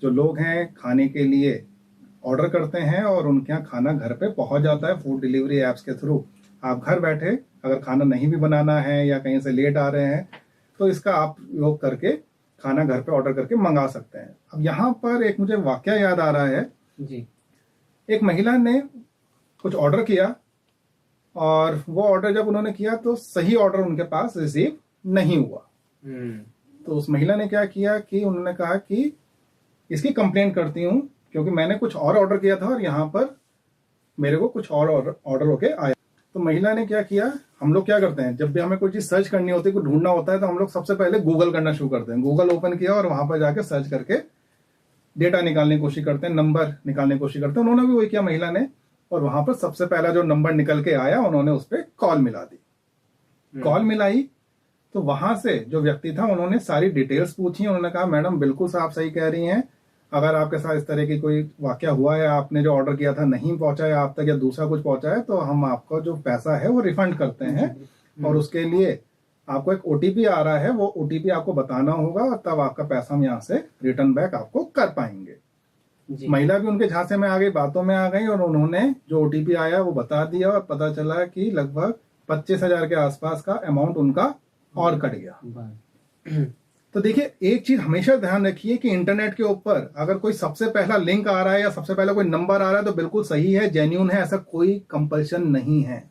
जो लोग हैं खाने के लिए ऑर्डर करते हैं और उनके यहाँ खाना घर पे पहुंच जाता है फूड डिलीवरी एप्स के थ्रू। आप घर बैठे अगर खाना नहीं भी बनाना है या कहीं से लेट आ रहे हैं तो इसका आप उपयोग करके खाना घर पे ऑर्डर करके मंगा सकते हैं। अब यहाँ पर एक मुझे वाकया याद आ रहा है जी। एक महिला ने कुछ ऑर्डर किया और वो ऑर्डर जब उन्होंने किया तो सही ऑर्डर उनके पास रिसीव नहीं हुआ। तो उस महिला ने क्या किया कि उन्होंने कहा कि इसकी कंप्लेंट करती हूँ क्योंकि मैंने कुछ और ऑर्डर किया था और यहाँ पर मेरे को कुछ और ऑर्डर होके आया। तो महिला ने क्या किया, हम लोग क्या करते हैं जब भी हमें कोई चीज सर्च करनी होती है, कोई ढूंढना होता है, तो हम लोग सबसे पहले गूगल करना शुरू करते हैं। गूगल ओपन किया और वहां पर जाके सर्च करके डेटा निकालने की कोशिश करते हैं, नंबर निकालने की कोशिश करते हैं। उन्होंने भी वही किया महिला ने, और वहां पर सबसे पहला जो नंबर निकल के आया उन्होंने उस पर कॉल मिला दी। कॉल मिलाई तो वहां से जो व्यक्ति था उन्होंने सारी डिटेल्स पूछी। उन्होंने कहा मैडम बिल्कुल आप सही कह रही हैं, अगर आपके साथ इस तरह की कोई वाकया हुआ है, आपने जो ऑर्डर किया था नहीं पहुंचा है आप तक या दूसरा कुछ पहुंचा है, तो हम आपका जो पैसा है वो रिफंड करते हैं और उसके लिए आपको एक ओटीपी आ रहा है, वो ओटीपी आपको बताना होगा और तब आपका पैसा हम यहाँ से रिटर्न बैक आपको कर पाएंगे। महिला भी उनके झांसे में आ गई, बातों में आ गई और उन्होंने जो ओटीपी आया वो बता दिया और पता चला कि लगभग 25,000 के आसपास का अमाउंट उनका और कट गया। तो देखिए एक चीज हमेशा ध्यान रखिए कि इंटरनेट के ऊपर अगर कोई सबसे पहला लिंक आ रहा है या सबसे पहला कोई नंबर आ रहा है तो बिल्कुल सही है, जेन्युइन है, ऐसा कोई कंपल्शन नहीं है।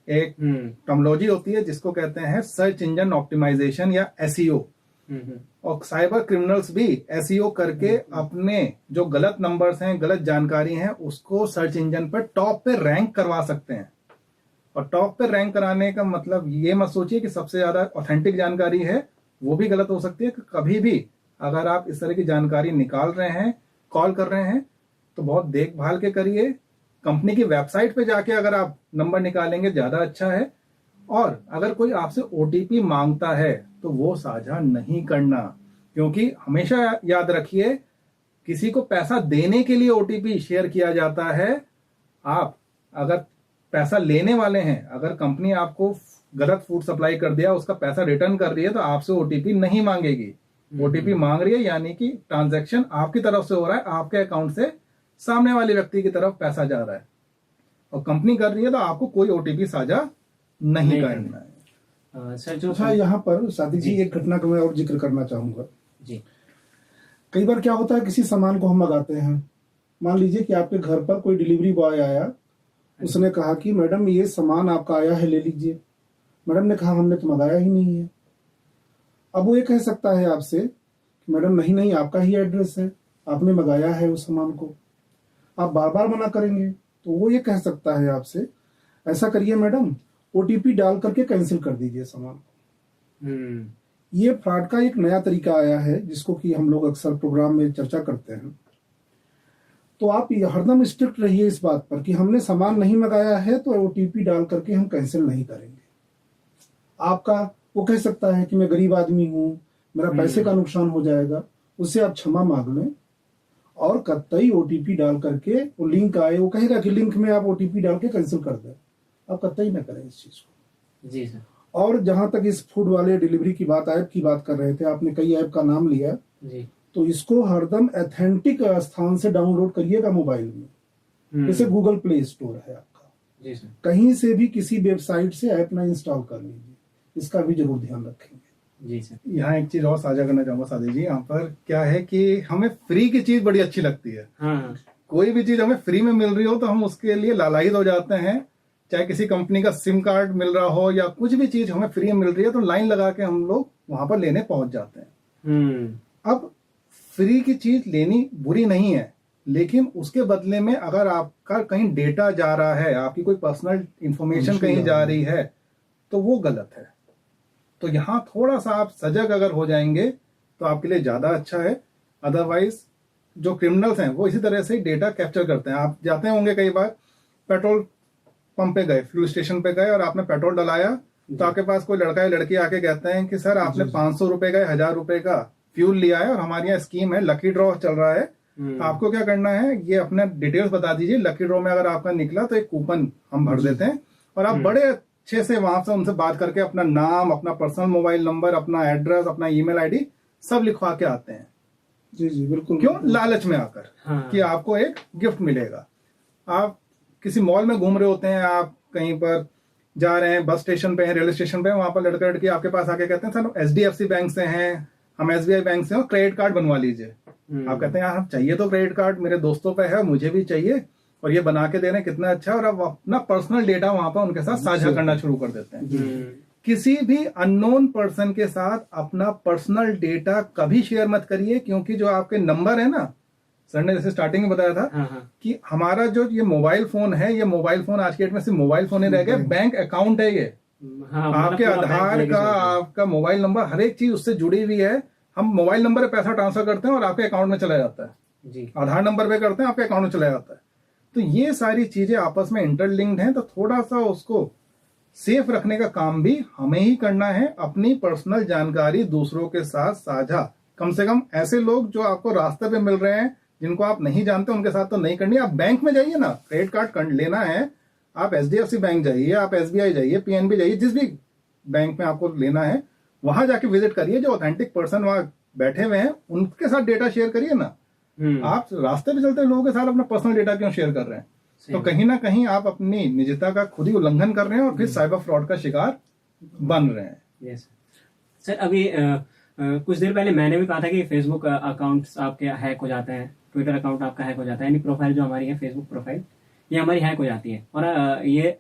एक टर्मिनोलॉजी होती है जिसको कहते हैं सर्च इंजन ऑप्टिमाइजेशन या एसईओ, और साइबर क्रिमिनल्स भी एसईओ करके अपने जो गलत नंबर्स हैं, गलत जानकारी है, उसको सर्च इंजन पर टॉप पे रैंक करवा सकते हैं। और टॉप पे रैंक कराने का मतलब ये मत सोचिए कि सबसे ज्यादा ऑथेंटिक जानकारी है, वो भी गलत हो सकती है। कि कभी भी अगर आप इस तरह की जानकारी निकाल रहे हैं, कॉल कर रहे हैं, तो बहुत देखभाल के करिए, कंपनी की वेबसाइट पे जाके अगर आप नंबर निकालेंगे ज्यादा अच्छा है। और अगर कोई आपसे ओटीपी मांगता है तो वो साझा नहीं करना, क्योंकि हमेशा याद रखिए किसी को पैसा देने के लिए ओटीपी शेयर किया जाता है। आप अगर पैसा लेने वाले हैं, अगर कंपनी आपको गलत फूड सप्लाई कर दिया, उसका पैसा रिटर्न कर रही है, तो आपसे ओटीपी नहीं मांगेगी। ओटीपी मांग रही है यानी कि ट्रांजैक्शन आपकी तरफ से हो रहा है, आपके अकाउंट से सामने वाले व्यक्ति की तरफ पैसा जा रहा है, और कंपनी कर रही है तो आपको कोई ओटीपी साझा नहीं करना है। सर जो अच्छा, यहाँ पर सादिक जी एक घटना का मैं और जिक्र करना चाहूंगा जी। कई बार क्या होता है, किसी सामान को हम मंगाते हैं, मान लीजिए कि आपके घर पर कोई डिलीवरी बॉय आया, उसने कहा कि मैडम ये सामान आपका आया है, ले लीजिए। मैडम ने कहा हमने तो मंगाया ही नहीं है। अब वो ये कह सकता है आपसे कि मैडम नहीं नहीं, आपका ही एड्रेस है, आपने मंगाया है उस सामान को। आप बार बार मना करेंगे तो वो ये कह सकता है आपसे, ऐसा करिए मैडम, ओटीपी डाल करके कैंसिल कर दीजिए सामान को। ये फ्रॉड का एक नया तरीका आया है जिसको कि हम लोग अक्सर प्रोग्राम में चर्चा करते हैं। तो आप हरदम स्ट्रिक्ट रहिए इस बात पर कि हमने सामान नहीं मंगाया है तो ओटीपी डाल करके हम कैंसिल नहीं करेंगे। आपका वो कह सकता है कि मैं गरीब आदमी हूं, मेरा पैसे का नुकसान हो जाएगा, उससे आप क्षमा मांग लें और कतई ओटीपी डाल करके, वो लिंक आए, वो कहेगा कि लिंक में आप ओटीपी डाल के कैंसिल कर दें, आप कतई ना करें इस चीज को। जी सर। और जहां तक इस फूड वाले डिलीवरी की बात, ऐप की बात कर रहे थे, आपने कई ऐप का नाम लिया जी, तो इसको हरदम ऑथेंटिक स्थान से डाउनलोड करिएगा मोबाइल में। जैसे गूगल प्ले स्टोर है आपका, जी सर। कहीं से भी किसी वेबसाइट से ऐप ना इंस्टॉल कर लीजिए, इसका भी जरूर ध्यान रखेंगे। जी सर। यहाँ एक चीज और साझा करना चाहूंगा सादी जी। यहाँ पर क्या है कि हमें फ्री की चीज बड़ी अच्छी लगती है। हाँ। कोई भी चीज हमें फ्री में मिल रही हो तो हम उसके लिए लालायित हो जाते हैं। चाहे किसी कंपनी का सिम कार्ड मिल रहा हो या कुछ भी चीज हमें फ्री में मिल रही है तो लाइन लगा के हम लोग वहां पर लेने पहुंच जाते हैं। अब फ्री की चीज लेनी बुरी नहीं है, लेकिन उसके बदले में अगर आपका कहीं डेटा जा रहा है, आपकी कोई पर्सनल इंफॉर्मेशन कहीं जा रही है, तो वो गलत है। तो यहाँ थोड़ा सा आप सजग अगर हो जाएंगे तो आपके लिए ज्यादा अच्छा है। अदरवाइज जो क्रिमिनल्स हैं वो इसी तरह से डेटा कैप्चर करते हैं। आप जाते होंगे कई बार, पेट्रोल पंप पे गए, फ्यूल स्टेशन पे गए और आपने पेट्रोल डलाया, तो आपके पास कोई लड़का या लड़की आके कहते हैं कि सर आपने 500 रुपए का, 1000 रुपए का फ्यूल लिया है और हमारी यहाँ स्कीम है, लकी ड्रॉ चल रहा है। तो आपको क्या करना है, ये अपने डिटेल्स बता दीजिए। लकी ड्रॉ में अगर आपका निकला तो एक कूपन हम भर देते हैं और आप बड़े अच्छे से वहां से उनसे बात करके अपना नाम, अपना पर्सनल मोबाइल नंबर, अपना एड्रेस, अपना ईमेल आईडी सब लिखवा के आते हैं। जी जी बिल्कुल। क्यों? लालच में आकर हाँ। कि आपको एक गिफ्ट मिलेगा। आप किसी मॉल में घूम रहे होते हैं, आप कहीं पर जा रहे हैं, बस स्टेशन पे हैं, रेलवे स्टेशन पे हैं, वहां पर लड़का लड़की आपके पास आके कहते हैं सर एचडीएफसी बैंक से हैं, हम एसबीआई बैंक से हैं, क्रेडिट कार्ड बनवा लीजिए। आप कहते हैं यार चाहिए तो क्रेडिट कार्ड, मेरे दोस्तों पे है, मुझे भी चाहिए, और ये बना के दे रहे हैं, कितना अच्छा है। और आप अपना पर्सनल डेटा वहां पर उनके साथ साझा करना शुरू कर देते हैं। किसी भी अननोन पर्सन के साथ अपना पर्सनल डेटा कभी शेयर मत करिए, क्योंकि जो आपके नंबर है ना, सर ने जैसे स्टार्टिंग में बताया था कि हमारा जो ये मोबाइल फोन है, ये मोबाइल फोन आज के डेट में सिर्फ मोबाइल फोन ही रह गया, बैंक अकाउंट है ये। आपके आधार का, आपका मोबाइल नंबर, हर एक चीज उससे जुड़ी हुई है। हम मोबाइल नंबर पे पैसा ट्रांसफर करते हैं और आपके अकाउंट में चला जाता है जी। आधार नंबर पे करते हैं, आपके अकाउंट में चला जाता है। तो ये सारी चीजें आपस में इंटरलिंक्ड हैं, तो थोड़ा सा उसको सेफ रखने का काम भी हमें ही करना है। अपनी पर्सनल जानकारी दूसरों के साथ साझा, कम से कम ऐसे लोग जो आपको रास्ते पे मिल रहे हैं, जिनको आप नहीं जानते, उनके साथ तो नहीं करनी। आप बैंक में जाइए ना, क्रेडिट कार्ड लेना है, आप एचडीएफसी बैंक जाइए, आप एसबीआई जाइए, पीएनबी जाइए, जिस भी बैंक में आपको लेना है वहां जाके विजिट करिए। जो ऑथेंटिक पर्सन वहां बैठे हुए हैं उनके साथ डेटा शेयर करिए ना। आप रास्ते पे चलते लोगों के साथ अपना पर्सनल डेटा क्यों शेयर कर रहे हैं? तो कहीं ना कहीं आप अपनी निजता का खुद ही उल्लंघन कर रहे हैं और फिर साइबर फ्रॉड का शिकार बन रहे हैं। Yes sir. अभी कुछ देर पहले मैंने भी कहा था कि फेसबुक अकाउंट्स आपके हैक हो जाते हैं, ट्विटर अकाउंट आपका हैक हो जाता है, यानी प्रोफाइल जो हमारी है फेसबुक प्रोफाइल, ये हमारी हैक हो जाती है। और ये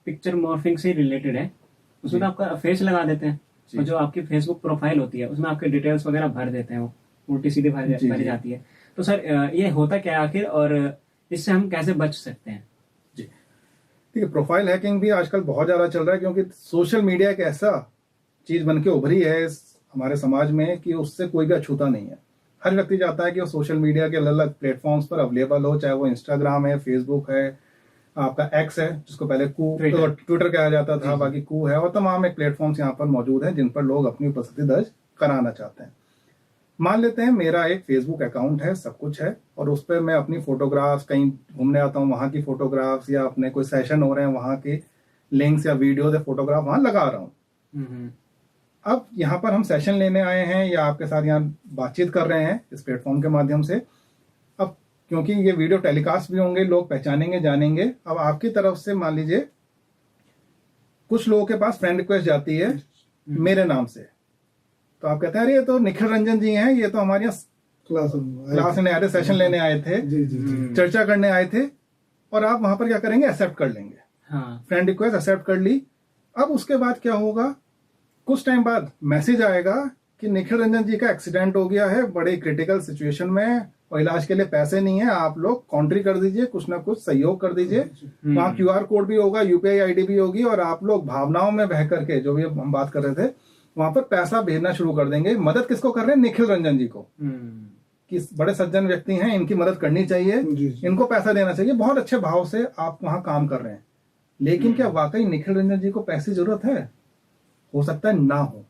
पिक्चर मॉर्फिंग से रिलेटेड है। उसमें तो आपका फेस लगा देते हैं और जो आपकी फेसबुक प्रोफाइल होती है उसमें आपके डिटेल्स वगैरह भर देते हैं, वो उल्टी सीधी भरी जाती है। तो सर ये होता क्या है आखिर, और इससे हम कैसे बच सकते हैं? जी ठीक है, प्रोफाइल हैकिंग भी आजकल बहुत ज्यादा चल रहा है, क्योंकि सोशल मीडिया एक ऐसा चीज बन के उभरी है हमारे समाज में कि उससे कोई भी अछूता नहीं है। हर व्यक्ति चाहता है कि वो सोशल मीडिया के अलग अलग प्लेटफॉर्म्स पर अवेलेबल हो, चाहे वो इंस्टाग्राम है, फेसबुक है, आपका एक्स है जिसको पहले Twitter. ट्विटर कहा जाता था, जी, जी. बाकी कू है, और तमाम एक प्लेटफॉर्म्स यहाँ पर मौजूद हैं जिन पर लोग अपनी उपस्थिति दर्ज कराना चाहते हैं। मान लेते हैं मेरा एक फेसबुक अकाउंट है, सब कुछ है, और उस पर मैं अपनी फोटोग्राफ्स, कहीं घूमने आता हूँ वहां की फोटोग्राफ्स, या अपने कोई सेशन हो रहे हैं वहां के लिंक्स या वीडियोस या फोटोग्राफ वहां लगा रहा हूँ। अब यहाँ पर हम सेशन लेने आए हैं या आपके साथ यहाँ बातचीत कर रहे हैं इस प्लेटफॉर्म के माध्यम से। अब क्योंकि ये वीडियो टेलीकास्ट भी होंगे, लोग पहचानेंगे, जानेंगे। अब आपकी तरफ से मान लीजिए कुछ लोगों के पास फ्रेंड रिक्वेस्ट जाती है मेरे नाम से, तो आप कहते हैं अरे ये तो निखिल रंजन जी हैं, ये तो हमारे यहाँ क्लास लेने आए थे, सेशन लेने आए थे, जी जी जी। चर्चा करने आए थे, और आप वहां पर क्या करेंगे, एक्सेप्ट कर लेंगे। हाँ। फ्रेंड रिक्वेस्ट एक्सेप्ट कर ली। अब उसके बाद क्या होगा, कुछ टाइम बाद मैसेज आएगा कि निखिल रंजन जी का एक्सीडेंट हो गया है, बड़े क्रिटिकल सिचुएशन में, और इलाज के लिए पैसे नहीं है, आप लोग कॉन्ट्री कर दीजिए, कुछ ना कुछ सहयोग कर दीजिए। वहाँ QR कोड भी होगा, UPI ID भी होगी, और आप लोग भावनाओं में बह करके, जो भी हम बात कर रहे थे, वहां पर पैसा भेजना शुरू कर देंगे। मदद किसको कर रहे हैं, निखिल रंजन जी को, कि बड़े सज्जन व्यक्ति हैं, इनकी मदद करनी चाहिए, इनको पैसा देना चाहिए। बहुत अच्छे भाव से आप वहां काम कर रहे हैं, लेकिन क्या वाकई निखिल रंजन जी को पैसे जरूरत है? हो सकता है ना हो।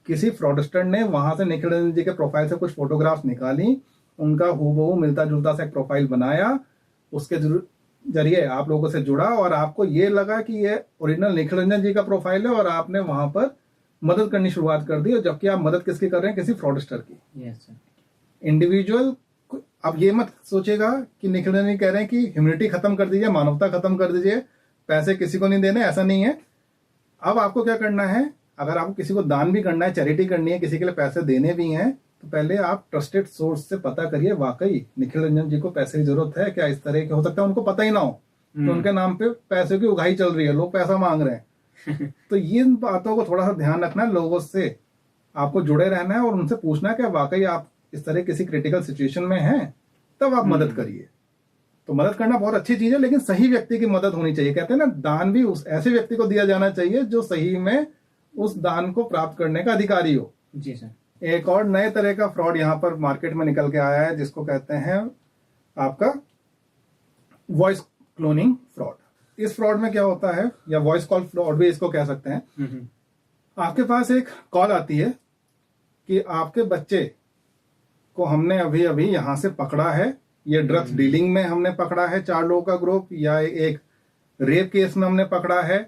किसी फ्रॉडस्टर ने वहां से निखिल रंजन जी के प्रोफाइल से कुछ फोटोग्राफ्स निकाली, उनका हूबहू मिलता जुलता सा एक प्रोफाइल बनाया, उसके जरिए आप लोगों से जुड़ा, और आपको ये लगा कि ये ओरिजिनल निखिल रंजन जी का प्रोफाइल है, और आपने वहां पर मदद करनी शुरुआत कर दी। और जबकि आप मदद किसकी कर रहे हैं, किसी फ्रॉडस्टर की। इंडिविजुअल, अब ये मत सोचेगा कि निखिल रंजन जी कह रहे हैं कि ह्यूमैनिटी खत्म कर दीजिए, मानवता खत्म कर दीजिए, पैसे किसी को नहीं देने, ऐसा नहीं है। अब आपको क्या करना है, अगर आपको किसी को दान भी करना है, चैरिटी करनी है, किसी के लिए पैसे देने भी हैं, तो पहले आप ट्रस्टेड सोर्स से पता करिए वाकई निखिल रंजन जी को पैसे की जरूरत है क्या। इस तरह के हो सकता है उनको पता ही ना हो, तो उनके नाम पे पैसे की उगाही चल रही है, लोग पैसा मांग रहे हैं। तो ये बातों को थोड़ा सा ध्यान रखना है, लोगों से आपको जुड़े रहना है, और उनसे पूछना है कि वाकई आप इस तरह किसी क्रिटिकल सिचुएशन में हैं, तब आप मदद करिए। तो मदद करना बहुत अच्छी चीज है, लेकिन सही व्यक्ति की मदद होनी चाहिए। कहते हैं ना, दान भी उस ऐसे व्यक्ति को दिया जाना चाहिए जो सही में उस दान को प्राप्त करने का अधिकारी हो। जी सर। एक और नए तरह का फ्रॉड यहाँ पर मार्केट में निकल के आया है, जिसको कहते हैं आपका वॉइस क्लोनिंग फ्रॉड। इस फ्रॉड में क्या होता है, या वॉइस कॉल फ्रॉड भी इसको कह सकते हैं। आपके पास एक कॉल आती है कि आपके बच्चे को हमने अभी अभी यहां से पकड़ा है, ये ड्रग्स डीलिंग में हमने पकड़ा है 4 लोगों का ग्रुप, या एक रेप केस में हमने पकड़ा है,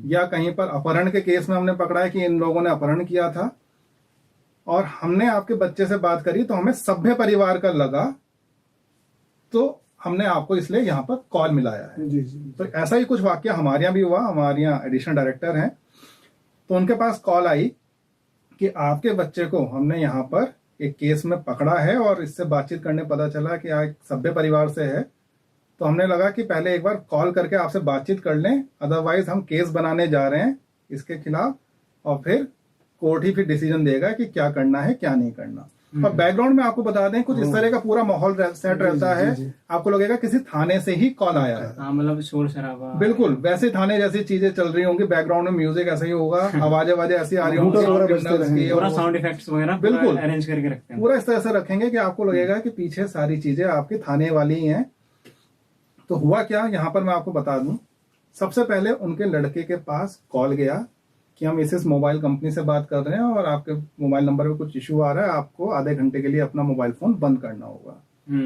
या कहीं पर अपहरण के केस में हमने पकड़ा है कि इन लोगों ने अपहरण किया था, और हमने आपके बच्चे से बात करी तो हमें सभ्य परिवार का लगा, तो हमने आपको इसलिए यहाँ पर कॉल मिलाया है। जी जी। तो ऐसा ही कुछ वाक्य हमारे यहाँ भी हुआ। हमारे यहाँ एडिशनल डायरेक्टर हैं, तो उनके पास कॉल आई कि आपके बच्चे को हमने यहाँ पर एक केस में पकड़ा है, और इससे बातचीत करने पता चला कि एक सभ्य परिवार से है। तो हमने लगा कि पहले एक बार कॉल करके आपसे बातचीत कर लें, अदरवाइज हम केस बनाने जा रहे हैं इसके खिलाफ, और फिर कोर्ट ही फिर डिसीजन देगा कि क्या करना है क्या नहीं करना। और बैकग्राउंड में आपको बता दें, कुछ इस तरह का पूरा माहौल सेट रहता है। आपको लगेगा किसी थाने से ही कॉल आया है। हाँ, मतलब शोर शराबा, बिल्कुल वैसे थाने जैसी चीजें चल रही होंगी, बैकग्राउंड में म्यूजिक ऐसा ही होगा, आवाजें ऐसी आ रही होंगी, पूरा साउंड इफेक्ट्स वगैरह बिल्कुल अरेंज करके रखते हैं, पूरा इस तरह से रखेंगे कि आपको लगेगा कि पीछे सारी चीजें आपके थाने वाली ही हैं। तो हुआ क्या, यहाँ पर मैं आपको बता दूं, सबसे पहले उनके लड़के के पास कॉल गया कि हम इस मोबाइल कंपनी से बात कर रहे हैं, और आपके मोबाइल नंबर में कुछ इशू आ रहा है, आपको आधे घंटे के लिए अपना मोबाइल फोन बंद करना होगा।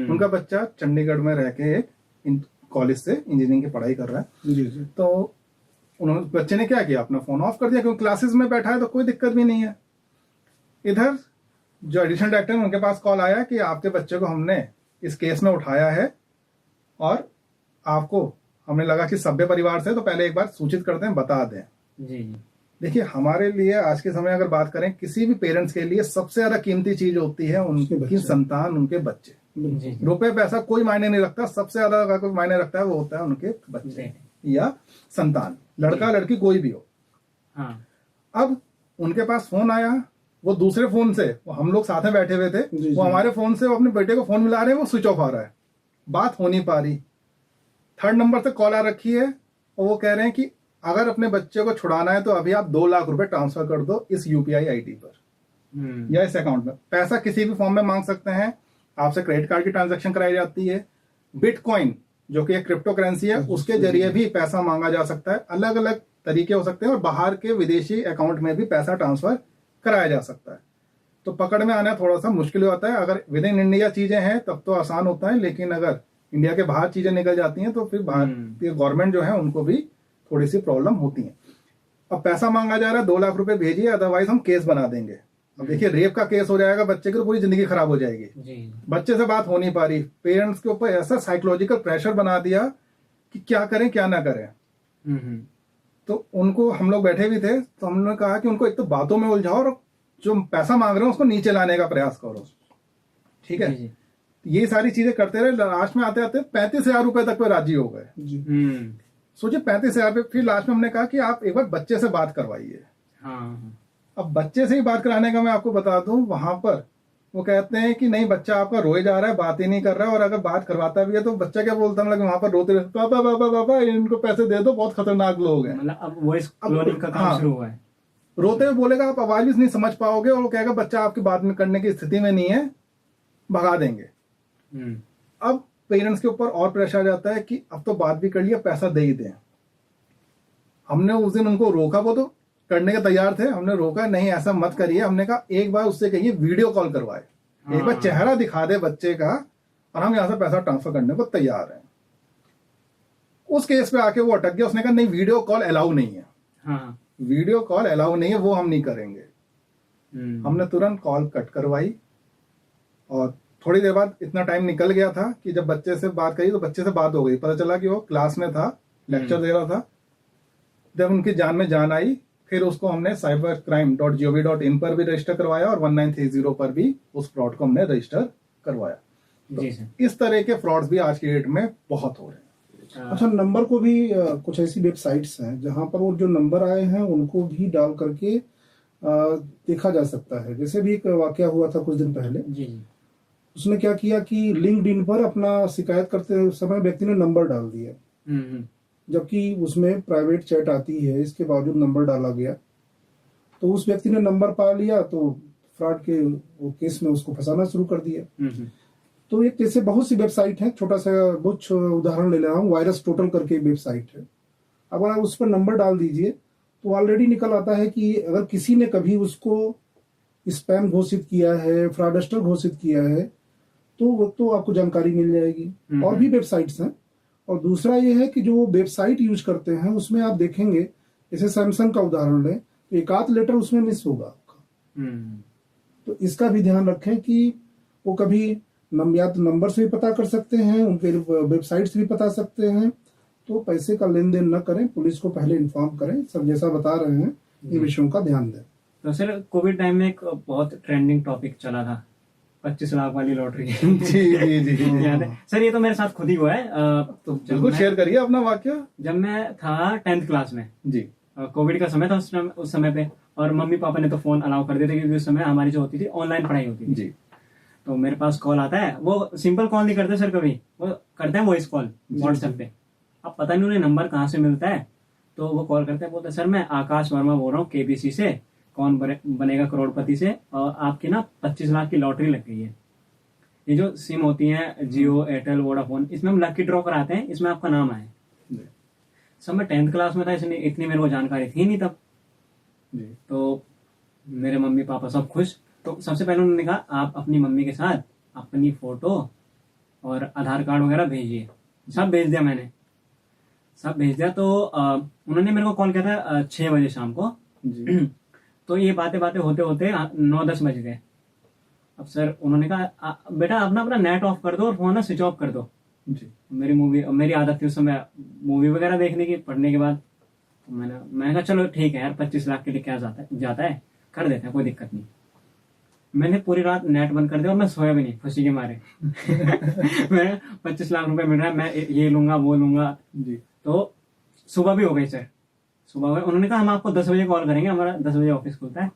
उनका बच्चा चंडीगढ़ में रह के एक कॉलेज से इंजीनियरिंग की पढ़ाई कर रहा है। जी जी। तो उन्होंने, बच्चे ने क्या किया, अपना फोन ऑफ कर दिया, क्योंकि क्लासेस में बैठा है तो कोई दिक्कत भी नहीं है। इधर जो एडिशनल डायरेक्टर है, उनके पास कॉल आया कि आपके बच्चे को हमने इस केस में उठाया है, और आपको हमने लगा कि सभ्य परिवार से, तो पहले एक बार सूचित करते हैं, बता दें। जी। देखिए, हमारे लिए आज के समय अगर बात करें, किसी भी पेरेंट्स के लिए सबसे ज्यादा कीमती चीज होती है उनकी संतान, उनके बच्चे। रुपए पैसा कोई मायने नहीं रखता, सबसे ज्यादा अगर कोई मायने रखता है वो होता है उनके बच्चे या संतान, लड़का लड़की कोई भी हो। हाँ। अब उनके पास फोन आया, वो दूसरे फोन से, वो हम लोग साथ में बैठे हुए थे, वो हमारे फोन से वो अपने बेटे को फोन मिला रहे हैं, वो स्विच ऑफ आ रहा है, बात हो नहीं पा रही। 3rd नंबर से कॉल आ रखी है, और वो कह रहे हैं कि अगर अपने बच्चे को छुड़ाना है तो अभी आप 2 लाख रुपए ट्रांसफर कर दो इस UPI ID पर या इस अकाउंट में। पैसा किसी भी फॉर्म में मांग सकते हैं, आपसे क्रेडिट कार्ड की ट्रांजैक्शन कराई जाती है। बिटकॉइन जो कि एक क्रिप्टो करेंसी है, उसके जरिए भी पैसा मांगा जा सकता है। अलग अलग तरीके हो सकते हैं और बाहर के विदेशी अकाउंट में भी पैसा ट्रांसफर कराया जा सकता है। तो पकड़ में आना थोड़ा सा मुश्किल होता है। अगर विद इन इंडिया चीजें हैं तब तो आसान होता है, लेकिन अगर इंडिया के बाहर चीजें निकल जाती हैं तो फिर भारतीय गवर्नमेंट जो है उनको भी थोड़ी सी प्रॉब्लम होती है। अब पैसा मांगा जा रहा है, 2 लाख रुपए भेजिए, अदरवाइज हम केस बना देंगे। अब देखिए रेप का केस हो जाएगा, बच्चे की तो पूरी जिंदगी खराब हो जाएगी जी। बच्चे से बात हो नहीं पा रही, पेरेंट्स के ऊपर ऐसा साइकोलॉजिकल प्रेशर बना दिया कि क्या करें क्या ना करें। तो उनको हम लोग बैठे भी थे तो हमने कहा कि उनको एक तो बातों में उलझाओ और जो पैसा मांग रहे हैं उसको नीचे लाने का प्रयास करो, ठीक है। जी। ये सारी चीजें करते रहे, लास्ट में आते आते 35,000 रुपए तक पे राजी हो गए। सोचिए 35,000 पे। फिर लास्ट में हमने कहा कि आप एक बार बच्चे से बात करवाइए। हाँ। अब बच्चे से ही बात कराने का मैं आपको बता दूं, वहां पर वो कहते हैं कि नहीं बच्चा आपका रोए जा रहा है, बात ही नहीं कर रहा है, और अगर बात करवाता भी है तो बच्चा क्या बोलता है, मतलब वहां पर रोते रहते, पापा पापा पापा इनको पैसे दे दो, बहुत खतरनाक लोग हैं। मतलब अब वॉइस क्लोनिंग का काम हाँ, शुरू हुआ है। रोते हुए बोलेगा, आप आवाज भी नहीं समझ पाओगे, और वो कहेगा बच्चा आपकी बात में करने की स्थिति में नहीं है, भगा देंगे। अब पेरेंट्स के ऊपर और प्रेशर आ जाता है कि अब तो बात भी कर लिया, पैसा दे ही दें। हमने उस दिन उनको रोका, वो तो करने के तैयार थे, हमने रोका नहीं ऐसा मत करिए। हमने कहा एक बार उससे कहिए वीडियो कॉल करवाए, एक बार चेहरा दिखा दे बच्चे का, और हम यहां से पैसा ट्रांसफर करने को तैयार हैं। उस केस पे आके वो अटक गया, उसने कहा नहीं वीडियो कॉल अलाउ नहीं है। हाँ। वीडियो कॉल अलाउ नहीं है, वो हम नहीं करेंगे। हमने तुरंत कॉल कट करवाई, और थोड़ी देर बाद इतना टाइम निकल गया था कि जब बच्चे से बात करी तो बच्चे से बात हो गई, पता चला कि वो क्लास में था, लेक्चर दे रहा था। जब उनकी जान में जान आई, फिर उसको हमने cybercrime.gov.in पर भी रजिस्टर करवाया और 1930 पर भी उस फ्रॉड को हमने रजिस्टर करवाया। जी सर। इस तरह के फ्रॉड्स भी आज की डेट में बहुत हो रहे हैं। अच्छा, नंबर को भी कुछ ऐसी वेबसाइट्स हैं जहां पर वो जो नंबर आए हैं उनको भी डाल करके देखा जा सकता है। जैसे भी एक वाकया हुआ था कुछ दिन पहले, जी। उसने क्या किया कि लिंक्डइन पर अपना शिकायत करते समय व्यक्ति ने नंबर डाल दिया, जबकि उसमें प्राइवेट चैट आती है, इसके बावजूद नंबर डाला गया। तो उस व्यक्ति ने नंबर पा लिया तो फ्रॉड के वो केस में उसको फंसाना शुरू कर दिया। तो एक ऐसे बहुत सी वेबसाइट है, छोटा सा कुछ उदाहरण ले रहा हूँ, वायरस टोटल करके वेबसाइट है। अगर आप उस पर नंबर डाल दीजिए तो ऑलरेडी निकल आता है कि अगर किसी ने कभी उसको स्पैम घोषित किया है, फ्रॉडस्टर घोषित किया है, तो आपको जानकारी मिल जाएगी। और भी वेबसाइट्स हैं। और दूसरा ये है कि जो वेबसाइट यूज करते हैं उसमें आप देखेंगे, जैसे सैमसंग का उदाहरण लें तो एक आध लेटर उसमें मिस होगा आपका। तो इसका भी ध्यान रखें कि वो कभी या तो नंबर से भी पता कर सकते हैं, उनके वेबसाइट से भी बता सकते हैं। तो पैसे का लेन देन न करें, पुलिस को पहले इन्फॉर्म करें। सब जैसा बता रहे हैं इन विषयों का ध्यान दें। तो सर कोविड टाइम में एक बहुत ट्रेंडिंग टॉपिक चला था, 25 लाख वाली लॉटरी। जी जी जी याद है सर? ये तो मेरे साथ खुद ही हुआ है। तो बिल्कुल शेयर करिए अपना वाक्य। जब मैं था 10th क्लास में जी, कोविड का समय था उस समय पे, और मम्मी पापा ने तो फोन अलाउ कर दिए थे क्योंकि उस समय हमारी जो होती थी ऑनलाइन पढ़ाई होती थी। जी। तो मेरे पास कॉल आता है, वो सिंपल कॉल नहीं करते सर, कभी वो करते हैं वॉइस कॉल व्हाट्सएप पे। अब पता नहीं उन्हें नंबर कहाँ से मिलता है, तो वो कॉल करते हैं, बोलते सर मैं आकाश वर्मा बोल रहा हूँ केबीसी से, कौन बनेगा करोड़पति से, और आपकी ना 25 लाख की लॉटरी लग गई है। ये जो सिम होती है जियो, एयरटेल, वोडाफोन, इसमें हम लकी ड्रॉ कराते हैं, इसमें आपका नाम आए। सब मैं 10th क्लास में था, इसलिए इतनी मेरे को जानकारी थी नहीं तब। तो मेरे मम्मी पापा सब खुश। तो सबसे पहले उन्होंने कहा आप अपनी मम्मी के साथ अपनी फोटो और आधार कार्ड वगैरह भेजिए। सब भेज दिया मैंने, सब भेज दिया। तो उन्होंने मेरे को कॉल किया था 6 बजे शाम को जी। तो ये बातें होते होते 9-10 बज गए। अब सर उन्होंने कहा बेटा आप ना अपना नेट ऑफ कर दो और फोन ना स्विच ऑफ कर दो जी। मेरी आदत थी उस समय मूवी वगैरह देखने की पढ़ने के बाद। तो मैंने कहा चलो ठीक है यार, 25 लाख के लिए क्या जाता है, कर देते हैं, कोई दिक्कत नहीं। मैंने पूरी रात नेट बंद कर दिया और मैं सोया भी नहीं खुशी के मारे। मैं 25 लाख रुपए मिल रहा है, मैं ये लूंगा वो लूंगा जी। तो सुबह भी हो गई सर, सुबह हो गई। उन्होंने कहा हम आपको 10 बजे कॉल करेंगे, हमारा 10 बजे ऑफिस खुलता है।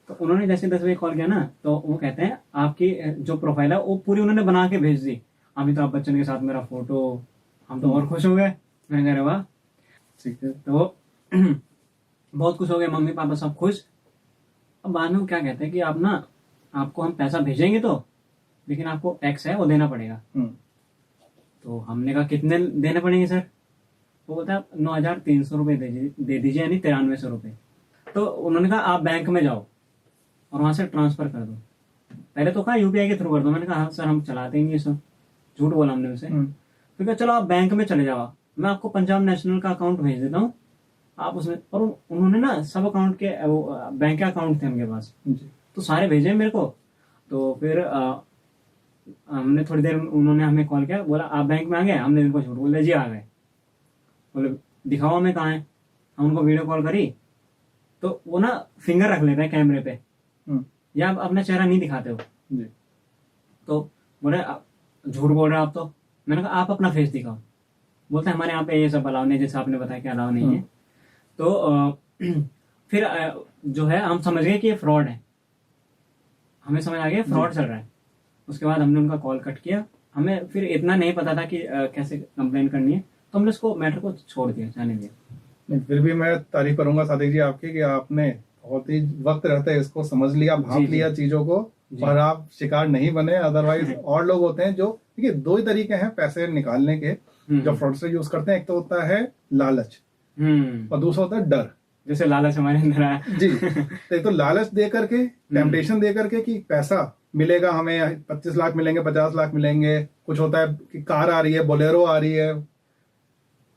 तो उन्होंने जैसे 10 बजे कॉल किया ना, तो वो कहते हैं आपकी जो प्रोफाइल है वो पूरी उन्होंने बना के भेज दी, अमिताभ बच्चन के साथ मेरा फोटो। हम तो और खुश हो गए, मैं कह रहा वाह ठीक है। तो बहुत खुश हो गए, मम्मी पापा सब खुश। अब बाद में क्या कहते हैं कि आप ना, आपको हम पैसा भेजेंगे तो, लेकिन आपको टैक्स है वो देना पड़ेगा। तो हमने कहा कितने देने पड़ेंगे सर? वो बोलता है 9,300 रुपये दे दीजिए, यानी 9300 रुपये। तो उन्होंने कहा आप बैंक में जाओ और वहां से ट्रांसफर कर दो। पहले तो कहा यूपीआई के थ्रू कर दो। मैंने कहा हाँ सर हम चलाते ही नहीं सर, झूठ बोला हमने उसे। तो क्या चलो आप बैंक में चले जाओ, मैं आपको पंजाब नेशनल का अकाउंट भेज देता हूँ, आप उसमें। और उन्होंने ना सब अकाउंट के बैंक के अकाउंट थे उनके पास, तो सारे भेजे मेरे को। तो फिर हमने थोड़ी देर, उन्होंने हमें कॉल किया, बोला आप बैंक में आ गए? हमने उनको झूठ बोला जी आ गए। बोले दिखाओ हमें कहाँ है। हम उनको वीडियो कॉल करी तो वो ना फिंगर रख लेते हैं कैमरे पे, या आप अपना चेहरा नहीं दिखाते हो जी। तो बोले झूठ बोल रहे हो आप तो। मैंने कहा आप अपना फेस दिखाओ। बोलते हैं हमारे यहाँ पे ये सब अलाउ नहीं, जैसे आपने बताया कि अलाउ नहीं है। तो फिर जो है हम समझ गए कि ये फ्रॉड है, हमें समझ आ गया फ्रॉड चल रहा है। उसके बाद हमने उनका कॉल कट किया। हमें फिर इतना नहीं पता था कि कैसे कंप्लेन करनी है, तो हमने उसको मैटर को छोड़ दिया, जाने दिया। नहीं, फिर भी मैं तारीफ करूंगा सादिक जी आपकी कि आपने बहुत ही वक्त रहते है इसको समझ लिया, भाप लिया चीजों को, और आप शिकार नहीं बने। अदरवाइज और लोग होते हैं जो, देखिए दो ही तरीके हैं पैसे निकालने के जो फ्रॉडस्टर यूज करते हैं। एक तो होता है लालच और दूसरा होता है डर। जैसे लालच हमारे अंदर आया जी। तो एक तो लालच दे करके, टेम्पटेशन दे करके कि पैसा मिलेगा हमें, 25 लाख मिलेंगे, 50 लाख मिलेंगे। कुछ होता है कि कार आ रही है, बोलेरो आ रही है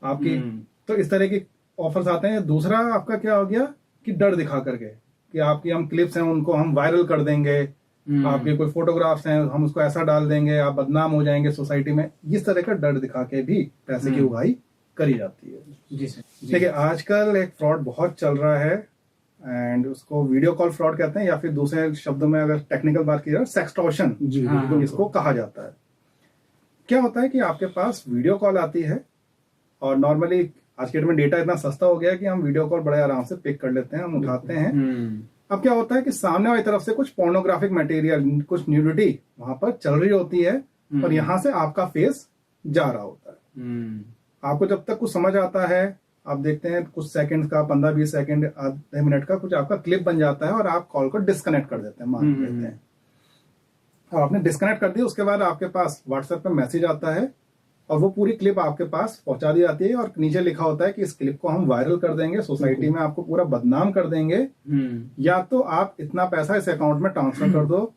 आपकी, तो इस तरह की ऑफर्स आते हैं। दूसरा आपका क्या हो गया कि डर दिखा करके कि आपकी हम क्लिप्स हैं उनको हम वायरल कर देंगे, आपके कोई फोटोग्राफ्स हैं हम उसको ऐसा डाल देंगे, आप बदनाम हो जाएंगे सोसाइटी में। इस तरह का डर दिखा के भी पैसे की उगाही करी जाती है। जी सर। देखिए आजकल एक फ्रॉड बहुत चल रहा है, एंड उसको वीडियो कॉल फ्रॉड कहते हैं, या फिर दूसरे शब्दों में अगर टेक्निकल बात की जाए सेक्सटॉर्शन इसको कहा जाता है। क्या होता है कि आपके पास वीडियो कॉल आती है, और नॉर्मली आज के डेट में डेटा इतना सस्ता हो गया है कि हम वीडियो कॉल बड़े आराम से पिक कर लेते हैं, हम उठाते हैं। अब क्या होता है कि सामने वाली तरफ से कुछ पोर्नोग्राफिक मटेरियल, कुछ न्यूडिटी वहां पर चल रही होती है, और यहाँ से आपका फेस जा रहा होता है। आपको जब तक कुछ समझ आता है, आप देखते हैं कुछ सेकंड का, 15-20 सेकंड, आधे मिनट का कुछ आपका क्लिप बन जाता है, और आप कॉल को डिस्कनेक्ट कर देते हैं, मान लेते हैं। और आपने डिस्कनेक्ट कर दिया, उसके बाद आपके पास व्हाट्सएप पे मैसेज आता है, और वो पूरी क्लिप आपके पास पहुंचा दी जाती है, और नीचे लिखा होता है कि इस क्लिप को हम वायरल कर देंगे, सोसाइटी में आपको पूरा बदनाम कर देंगे, या तो आप इतना पैसा इस अकाउंट में ट्रांसफर कर दो,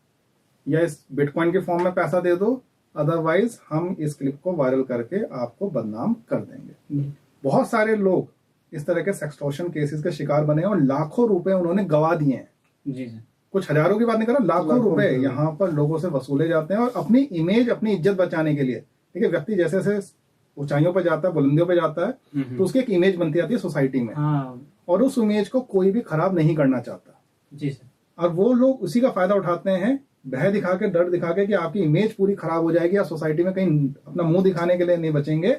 या इस बिटकॉइन के फॉर्म में पैसा दे दो, अदरवाइज हम इस क्लिप को वायरल करके आपको बदनाम कर देंगे। बहुत सारे लोग इस तरह के सेक्सटॉर्शन केसेस के शिकार बने हैं, और लाखों रुपए उन्होंने गवा दिए हैं। जी सर। कुछ हजारों की बात नहीं कर रहा, लाखों रुपए यहाँ पर लोगों से वसूले जाते हैं, और अपनी इमेज, अपनी इज्जत बचाने के लिए। देखिए व्यक्ति जैसे जैसे ऊंचाइयों पर जाता है, बुलंदियों पर जाता है, तो उसकी एक इमेज बनती जाती है सोसाइटी में, और उस इमेज को कोई भी खराब नहीं करना चाहता। जी सर। और वो लोग उसी का फायदा उठाते हैं, भय दिखा के, डर दिखा के कि आपकी इमेज पूरी खराब हो जाएगी, या सोसाइटी में कहीं अपना मुंह दिखाने के लिए नहीं बचेंगे,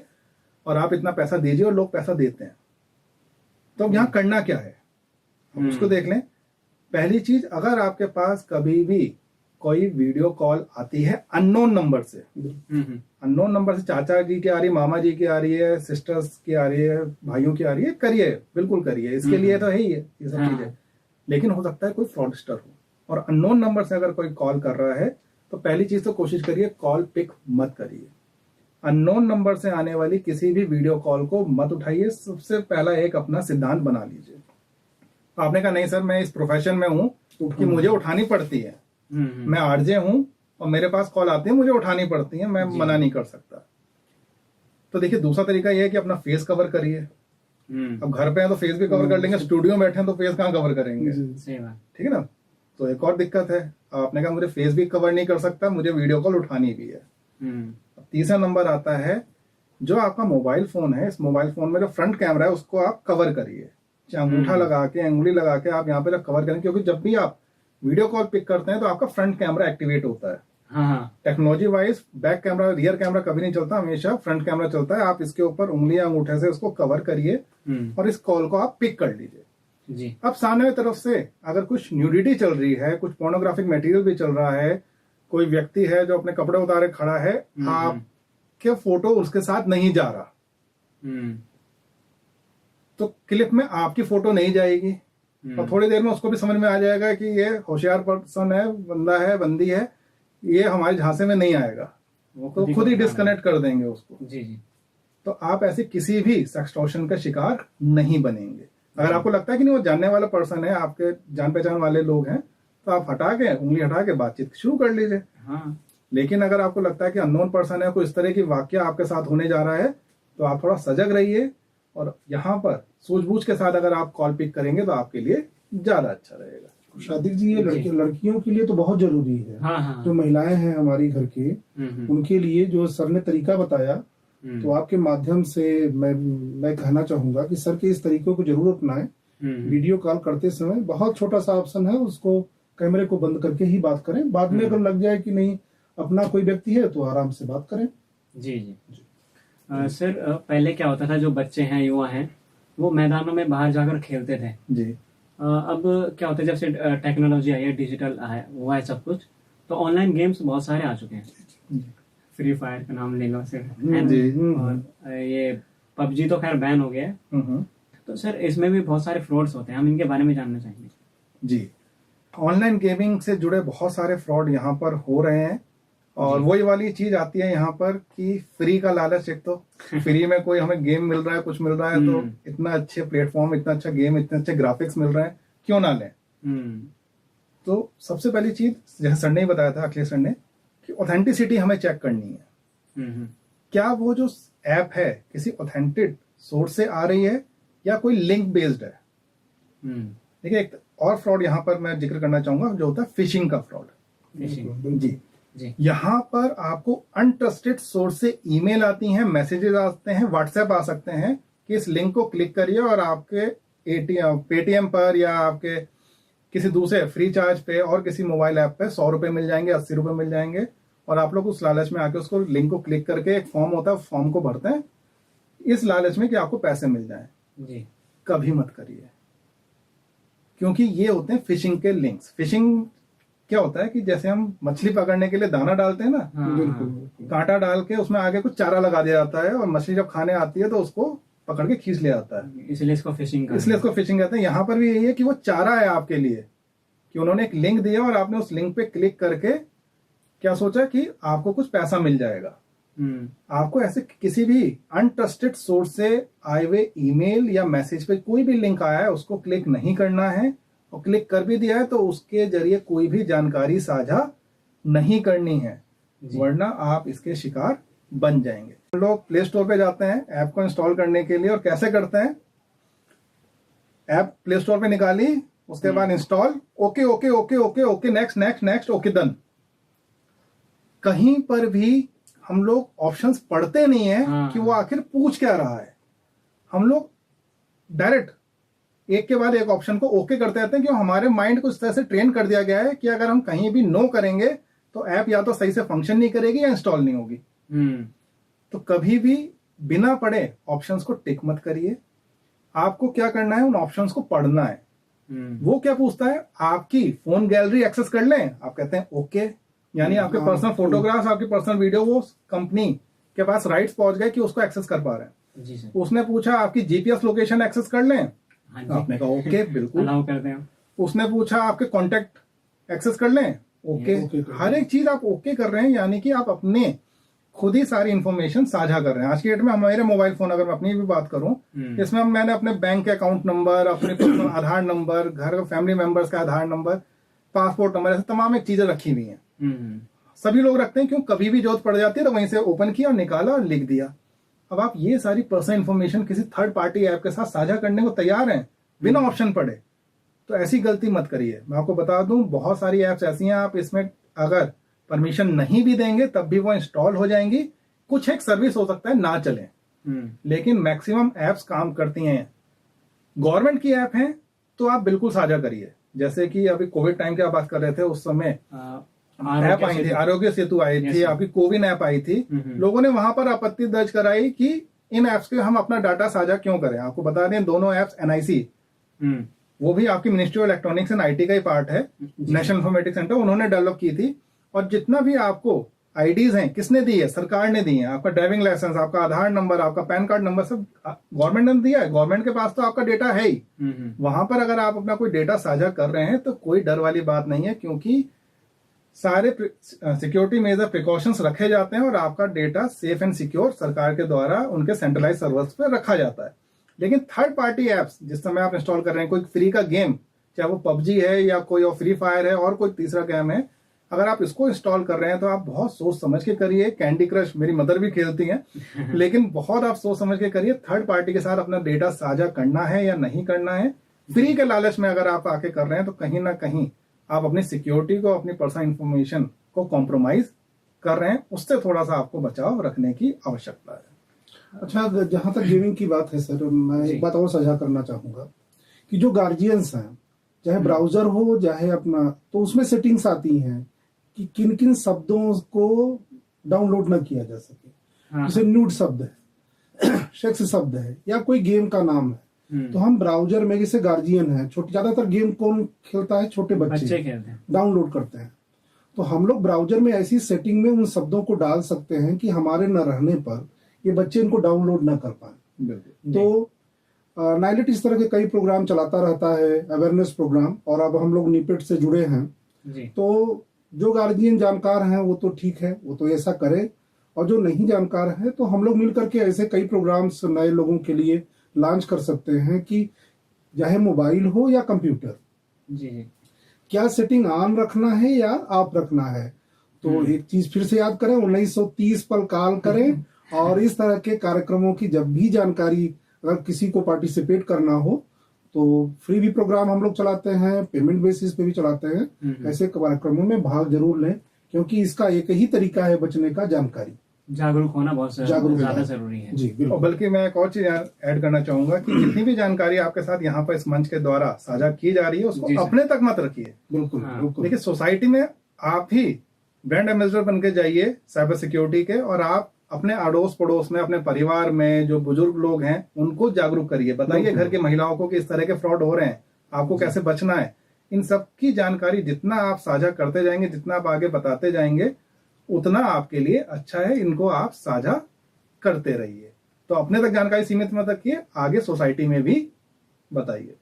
और आप इतना पैसा दीजिए, और लोग पैसा देते हैं। तो अब यहाँ करना क्या है, हम उसको देख लें। पहली चीज, अगर आपके पास कभी भी कोई वीडियो कॉल आती है अननोन नंबर से, अननोन नंबर से, चाचा जी की आ रही है, मामा जी की आ रही है, सिस्टर्स की आ रही है, भाइयों की आ रही है, करिए, बिल्कुल करिए, इसके लिए तो है ही है ये सब चीजें। लेकिन हो सकता है कोई फ्रॉडस्टर हो, और अननोन नंबर से अगर कोई कॉल कर रहा है, तो पहली चीज तो कोशिश करिए कॉल पिक मत करिए। अननोन नंबर से आने वाली किसी भी वीडियो कॉल को मत उठाइए। सबसे पहला एक अपना सिद्धांत बना लीजिए। आपने कहा नहीं सर मैं इस प्रोफेशन में हूं कि मुझे उठानी पड़ती है, मैं आरजे हूं और मेरे पास कॉल आती है, मुझे उठानी पड़ती है, मैं मना नहीं कर सकता। तो देखिए दूसरा तरीका यह है कि अपना फेस कवर करिए। अब घर पे हैं तो फेस भी कवर कर लेंगे, स्टूडियो में बैठे हैं तो फेस कहाँ कवर करेंगे, ठीक है ना। तो एक और दिक्कत है, आपने कहा मुझे फेस भी कवर नहीं कर सकता, मुझे वीडियो कॉल उठानी भी है। तीसरा नंबर आता है, जो आपका मोबाइल फोन है, इस मोबाइल फोन में जो फ्रंट कैमरा है उसको आप कवर करिए, चाहे अंगूठा लगा के, अंगुली लगा के आप यहाँ पे कवर करें, क्योंकि जब भी आप वीडियो कॉल पिक करते हैं तो आपका फ्रंट कैमरा एक्टिवेट होता है। Technology wise back camera, rear camera कभी नहीं चलता, हमेशा फ्रंट कैमरा चलता है। आप इसके ऊपर उंगली या अंगूठे से उसको कवर करिए और इस कॉल को आप पिक कर लीजिए जी। अब सामने की तरफ से अगर कुछ न्यूडिटी चल रही है, कुछ पोर्नोग्राफिक मटेरियल भी चल रहा है, कोई व्यक्ति है जो अपने कपड़े उतारे खड़ा है, आपके फोटो उसके साथ नहीं जा रहा, तो क्लिप में आपकी फोटो नहीं जाएगी, और थोड़ी देर में उसको भी समझ में आ जाएगा कि ये होशियार पर्सन है, बंदा है, बंदी है, ये हमारे झांसे में नहीं आएगा। वो तो खुद ही डिस्कनेक्ट कर देंगे उसको। जी जी। तो आप ऐसे किसी भी सेक्सटॉर्शन का शिकार नहीं बनेंगे। अगर आपको लगता है कि नहीं वो जानने वाला पर्सन है, आपके जान पहचान वाले लोग हैं, तो आप उंगली हटा के बातचीत शुरू कर लीजिए। हाँ। लेकिन अगर आपको लगता है कि अननोन पर्सन है, कोई इस तरह की वाकया आपके साथ होने जा रहा है, तो आप थोड़ा सजग रहिए और यहाँ पर सूझबूझ के साथ अगर आप कॉल पिक करेंगे तो आपके लिए ज्यादा अच्छा रहेगा। शादी जी, ये लड़कियों के लिए तो बहुत जरूरी है। हाँ हाँ। जो महिलाएं हैं हमारी घर के, उनके लिए जो सर ने तरीका बताया, तो आपके माध्यम से मैं कहना चाहूंगा कि सर के इस तरीकों को जरूर अपनाएं। वीडियो कॉल करते समय बहुत छोटा सा ऑप्शन है, उसको कैमरे को बंद करके ही बात करें। बाद में अगर लग जाए कि नहीं अपना कोई व्यक्ति है तो आराम से बात करें। जी जी। सर पहले क्या होता था, जो बच्चे हैं, युवा हैं, वो मैदानों में बाहर जाकर खेलते थे जी। अब क्या होता है, जब से टेक्नोलॉजी आई है, डिजिटल हुआ है सब कुछ, तो ऑनलाइन गेम्स बहुत सारे आ चुके हैं। फ्री फायर का नाम ले लो सर, और ये पबजी तो खैर बैन हो गया है। तो सर इसमें भी बहुत सारे फ्रॉड्स होते हैं, हम इनके बारे में जानना चाहेंगे। जी, ऑनलाइन गेमिंग से जुड़े बहुत सारे फ्रॉड यहाँ पर हो रहे हैं। और वही वाली चीज आती है यहाँ पर कि फ्री का लालच। एक तो फ्री में कोई हमें गेम मिल रहा है, कुछ मिल रहा है, तो इतना अच्छे प्लेटफॉर्म, इतना अच्छा गेम, इतने अच्छे ग्राफिक्स मिल रहे हैं, क्यों ना लें। तो सबसे पहली चीज, जैसे सर ने ही बताया था, अखिलेश सर ने, कि ऑथेंटिसिटी हमें चेक करनी है। क्या वो जो ऐप है किसी ऑथेंटिक सोर्स से आ रही है या कोई लिंक बेस्ड है। देखिए, एक और फ्रॉड यहाँ पर मैं जिक्र करना चाहूंगा, जो होता है फिशिंग का फ्रॉड। जी। यहाँ पर आपको अनट्रस्टेड सोर्स से ईमेल आती हैं, मैसेजेस आते हैं, व्हाट्सएप आ सकते हैं कि इस लिंक को क्लिक करिए और आपके पेटीएम पर या आपके किसी दूसरे फ्री चार्ज पे और किसी मोबाइल ऐप पे 100 रुपए मिल जाएंगे, 80 रुपए मिल जाएंगे। और आप लोग उस लालच में आके उसको लिंक को क्लिक करके, एक फॉर्म होता है, फॉर्म को भरते हैं इस लालच में कि आपको पैसे मिल जाए। जी। कभी मत करिए, क्योंकि ये होते हैं फिशिंग के लिंक्स। फिशिंग क्या होता है कि जैसे हम मछली पकड़ने के लिए दाना डालते हैं ना, कांटा डाल के उसमें आगे कुछ चारा लगा दिया जाता है, और मछली जब खाने आती है तो उसको पकड़ के खींच लिया जाता है, इसलिए इसको फिशिंग कहते हैं। यहाँ पर भी यही है कि वो चारा है आपके लिए, कि उन्होंने एक लिंक दिया और आपने उस लिंक पे क्लिक करके क्या सोचा कि आपको कुछ पैसा मिल जाएगा। आपको ऐसे किसी भी अनट्रस्टेड सोर्स से आए हुए ईमेल या मैसेज पे कोई भी लिंक आया है उसको क्लिक नहीं करना है, और क्लिक कर भी दिया है तो उसके जरिए कोई भी जानकारी साझा नहीं करनी है, वरना आप इसके शिकार बन जाएंगे। लोग प्ले स्टोर पे जाते हैं ऐप को इंस्टॉल करने के लिए, और कैसे करते हैं, ऐप प्ले स्टोर पे निकाली, उसके बाद install, okay okay okay okay okay, next next next, okay done. कहीं पर भी हम लोग ऑप्शंस पढ़ते नहीं है कि वो आखिर पूछ क्या रहा है। हम लोग डायरेक्ट एक के बाद एक ऑप्शन को ओके करते रहते हैं, क्यों, हमारे माइंड को इस तरह से ट्रेन कर दिया गया है कि अगर हम कहीं भी नो करेंगे तो ऐप या तो सही से फंक्शन नहीं करेगी या इंस्टॉल नहीं होगी। तो कभी भी बिना पढ़े ऑप्शंस को टिक मत करिए। आपको क्या करना है, उन ऑप्शंस को पढ़ना है। वो क्या पूछता है, आपकी फोन गैलरी एक्सेस कर लें, आप कहते हैं ओके, यानी आपके पर्सनल फोटोग्राफ्स, आपकी पर्सनल वीडियो वो कंपनी के पास राइट्स पहुंच गए कि उसको एक्सेस कर पा रहे हैं। जी सर। उसने पूछा आपकी जीपीएस लोकेशन एक्सेस कर लें, आपने कहा ओके, बिल्कुल अलाउ करते हैं। उसने पूछा आपके कॉन्टेक्ट एक्सेस कर लें, ओके। हर एक चीज आप ओके कर रहे हैं, यानी कि आप अपने खुद ही सारी इंफॉर्मेशन साझा कर रहे हैं। आज की डेट में हमारे मोबाइल फोन, अगर मैं अपनी भी बात करूं, इसमें मैंने अपने बैंक के अकाउंट नंबर, अपने आधार नंबर, घर फैमिली मेंबर्स का आधार नंबर, पासपोर्ट नंबर, ऐसे तमाम एक चीजें रखी हुई हैं। सभी लोग रखते हैं, क्यों, कभी भी जरूरत पड़ जाती है तो वहीं से ओपन किया और निकाला और लिख दिया। अब आप ये सारी पर्सनल इंफॉर्मेशन किसी थर्ड पार्टी ऐप के साथ साझा करने को तैयार हैं बिना ऑप्शन पढ़े, तो ऐसी गलती मत करिए। मैं आपको बता दूं, बहुत सारी ऐप्स ऐसी हैं, आप इसमें अगर परमिशन नहीं भी देंगे तब भी वो इंस्टॉल हो जाएंगी। कुछ एक सर्विस हो सकता है ना चले, लेकिन मैक्सिमम ऐप्स काम करती हैं। गवर्नमेंट की ऐप है तो आप बिल्कुल साझा करिए। जैसे कि अभी कोविड टाइम की आप बात कर रहे थे, उस समय ऐप आई थी, आरोग्य सेतु आई थी, आपकी कोविन ऐप आई थी। लोगों ने वहां पर आपत्ति दर्ज कराई कि इन ऐप्स के हम अपना डाटा साझा क्यों करें। आपको बता दें, दोनों ऐप्स एनआईसी, वो भी आपकी ministry of Electronics and IT का ही पार्ट है, नेशनल इंफॉर्मेटिक्स सेंटर, उन्होंने डेवलप की थी। और जितना भी आपको आईडीज हैं, किसने दी है, सरकार ने दी है। आपका ड्राइविंग लाइसेंस, आपका आधार नंबर, आपका पैन कार्ड नंबर, सब गवर्नमेंट ने दिया है। गवर्नमेंट के पास तो आपका डेटा है ही। वहां पर अगर आप अपना कोई डेटा साझा कर रहे हैं तो कोई डर वाली बात नहीं है, क्योंकि सारे सिक्योरिटी मेजर प्रिकॉशंस रखे जाते हैं और आपका डेटा सेफ एंड सिक्योर सरकार के द्वारा उनके सेंट्रलाइज सर्वर्स पर रखा जाता है। लेकिन थर्ड पार्टी एप्स जिस समय आप इंस्टॉल कर रहे हैं, कोई फ्री का गेम, चाहे वो पबजी है या कोई और फ्री फायर है और कोई तीसरा गेम है, अगर आप इसको इंस्टॉल कर रहे हैं तो आप बहुत सोच समझ के करिए। कैंडी क्रश मेरी मदर भी खेलती हैं लेकिन बहुत आप सोच समझ के करिए। थर्ड पार्टी के साथ अपना डेटा साझा करना है या नहीं करना है। फ्री के लालच में अगर आप आके कर रहे हैं तो कहीं ना कहीं आप अपनी सिक्योरिटी को, अपनी पर्सनल इंफॉर्मेशन को कॉम्प्रोमाइज कर रहे हैं। उससे थोड़ा सा आपको बचाव रखने की आवश्यकता है। अच्छा, जहां तक गेमिंग की बात है सर, मैं एक बात और साझा करना चाहूंगा कि जो गार्जियंस हैं, चाहे ब्राउजर हो चाहे अपना, तो उसमें सेटिंग्स आती हैं कि किन किन शब्दों को डाउनलोड ना किया जा सके। जैसे न्यूड शब्द है, सेक्स शब्द है, या कोई गेम का नाम है, तो हम ब्राउजर में, जैसे गार्जियन है, छोटे, ज्यादातर गेम कौन खेलता है? छोटे बच्चे खेलते हैं, डाउनलोड करते हैं। तो हम लोग ब्राउजर में ऐसी सेटिंग में उन शब्दों को डाल सकते हैं कि हमारे न रहने पर ये बच्चे इनको डाउनलोड ना कर पाए। तो नाइलेट इस तरह के कई प्रोग्राम चलाता रहता है, अवेयरनेस प्रोग्राम, और अब हम लोग निपेट से जुड़े हैं जी। तो जो गार्जियन जानकार हैं वो तो ठीक है, वो तो ऐसा करे, और जो नहीं जानकार है तो हम लोग मिलकर के ऐसे कई प्रोग्राम्स नए लोगों के लिए लॉन्च कर सकते हैं कि चाहे मोबाइल हो या कंप्यूटर जी, क्या सेटिंग ऑन रखना है या ऑफ रखना है। तो एक चीज फिर से याद करें, 1930 पर कॉल करें, और इस तरह के कार्यक्रमों की जब भी जानकारी, अगर किसी को पार्टिसिपेट करना हो तो फ्री भी प्रोग्राम हम लोग चलाते हैं, पेमेंट बेसिस पे भी चलाते हैं। ऐसे कार्यक्रमों में भाग जरूर लें, क्योंकि इसका एक ही तरीका है बचने का, जानकारी, जागरूक होना बहुत ज्यादा जरूरी है जी। और बल्कि मैं एक और चीज ऐड करना चाहूंगा कि जितनी भी जानकारी आपके साथ यहाँ पर इस मंच के द्वारा साझा की जा रही है उसको अपने तक मत रखिए। बिल्कुल बिल्कुल। देखिए, सोसाइटी में आप ही ब्रांड एम्बेसडर बन के जाइए साइबर सिक्योरिटी के, और आप अपने अड़ोस पड़ोस में, अपने परिवार में जो बुजुर्ग लोग हैं उनको जागरूक करिए। बताइए घर की महिलाओं को कि इस तरह के फ्रॉड हो रहे हैं, आपको कैसे बचना है। इन सब की जानकारी जितना आप साझा करते जाएंगे, जितना आप आगे बताते जाएंगे, उतना आपके लिए अच्छा है। इनको आप साझा करते रहिए। तो अपने तक जानकारी सीमित मत रखिए, आगे सोसाइटी में भी बताइए।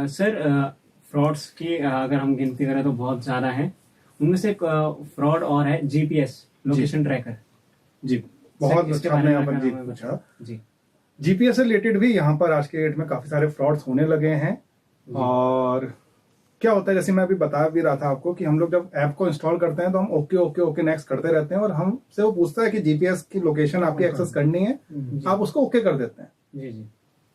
सर, फ्रॉड्स की अगर हम गिनती करें तो बहुत ज्यादा है। उनमें से फ्रॉड और है जीपीएस, लोकेशन ट्रैकर जी। बहुत अच्छा आपने यहाँ पर पूछा जी। जीपीएस से रिलेटेड भी यहाँ पर आज के डेट में काफी सारे फ्रॉड्स होने लगे हैं। और क्या होता है, जैसे मैं अभी बता भी रहा था आपको कि हम लोग जब ऐप को इंस्टॉल करते हैं तो हम ओके ओके ओके नेक्स्ट करते रहते हैं, और हमसे वो पूछता है कि जीपीएस की लोकेशन आपकी एक्सेस करनी है, आप उसको ओके कर देते हैं जी जी।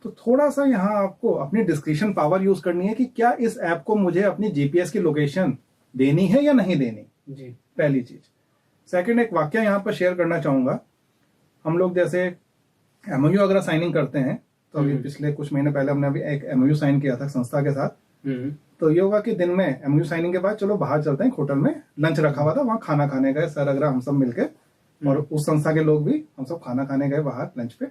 तो थोड़ा सा यहाँ आपको अपनी डिस्क्रिप्शन पावर यूज करनी है कि क्या इस ऐप को मुझे अपनी जीपीएस की लोकेशन देनी है या नहीं देनी जी, पहली चीज। सेकंड, एक वाक्य यहाँ पर शेयर करना चाहूंगा। हम लोग जैसे एमओयू अगर साइनिंग करते हैं, तो अभी पिछले कुछ महीने पहले हमने अभी एक एमओयू साइन किया था संस्था के साथ। तो ये होगा कि दिन में एमओयू साइनिंग के बाद चलो बाहर चलते हैं, होटल में लंच रखा हुआ था, वहां खाना खाने गए सर अगर हम सब मिलके, और उस संस्था के लोग भी, हम सब खाना खाने गए बाहर लंच पे।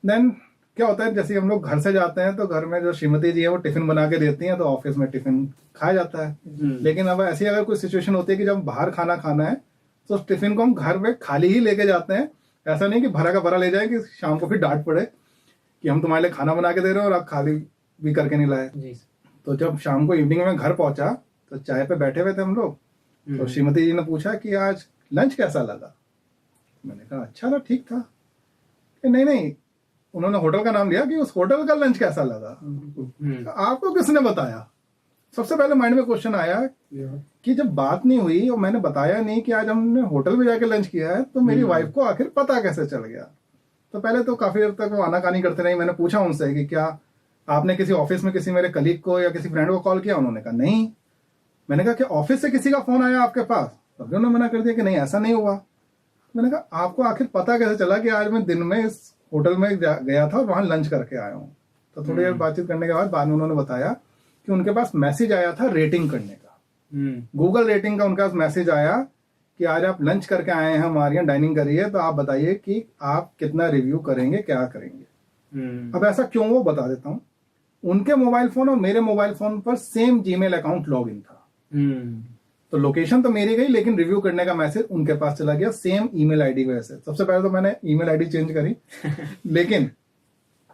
देन क्या होता है, जैसे हम लोग घर से जाते हैं तो घर में जो श्रीमती जी है वो टिफिन बना के देती हैं, तो ऑफिस में टिफिन खाया जाता है। लेकिन अब ऐसी अगर कोई सिचुएशन होती है कि जब बाहर खाना खाना है तो उस टिफिन को हम घर में खाली ही लेके जाते हैं। ऐसा नहीं कि भरा का भरा ले जाए कि शाम को फिर डांट पड़े कि हम तुम्हारे लिए खाना बना के दे रहे हो और आप खाली भी करके नहीं लाए। तो जब शाम को इवनिंग में घर पहुंचा तो चाय पे बैठे हुए थे हम लोग, तो श्रीमती जी ने पूछा कि आज लंच कैसा लगा। मैंने कहा अच्छा था, ठीक था। नहीं नहीं, उन्होंने होटल का नाम लिया कि उस होटल का लंच कैसा लगा। आपको किसने बताया? सबसे पहले माइंड में क्वेश्चन आया कि जब बात नहीं हुई और मैंने बताया नहीं कि आज हमने होटल में जाके लंच किया है, तो मेरी वाइफ को आखिर पता कैसे चल गया। तो पहले तो काफी देर तक वो आनाकानी करते रहे। मैंने पूछा उनसे कि क्या आपने किसी ऑफिस में किसी मेरे कलीग को या किसी फ्रेंड को कॉल किया? उन्होंने कहा नहीं। मैंने कहा कि ऑफिस से किसी का फोन आया आपके पास? तभी उन्होंने मना कर दिया कि नहीं ऐसा नहीं हुआ। मैंने कहा आपको आखिर पता कैसे चला कि आज मैं दिन में इस होटल में गया था और वहां लंच करके आया हूँ? तो थोड़ी देर बातचीत करने के बाद में उन्होंने बताया कि उनके पास मैसेज आया था रेटिंग करने का। गूगल रेटिंग का उनके पास मैसेज आया कि आज आप लंच करके आए हैं, हमारे यहाँ डाइनिंग करिए, तो आप बताइए कि आप कितना रिव्यू करेंगे, क्या करेंगे। अब ऐसा क्यों, वो बता देता हूँ। उनके मोबाइल फोन और मेरे मोबाइल फोन पर same Gmail account log in था। तो लोकेशन तो मेरी गई, लेकिन रिव्यू करने का मैसेज उनके पास चला गया सेम ईमेल आईडी की वजह से। सबसे पहले तो मैंने ईमेल आईडी चेंज करी लेकिन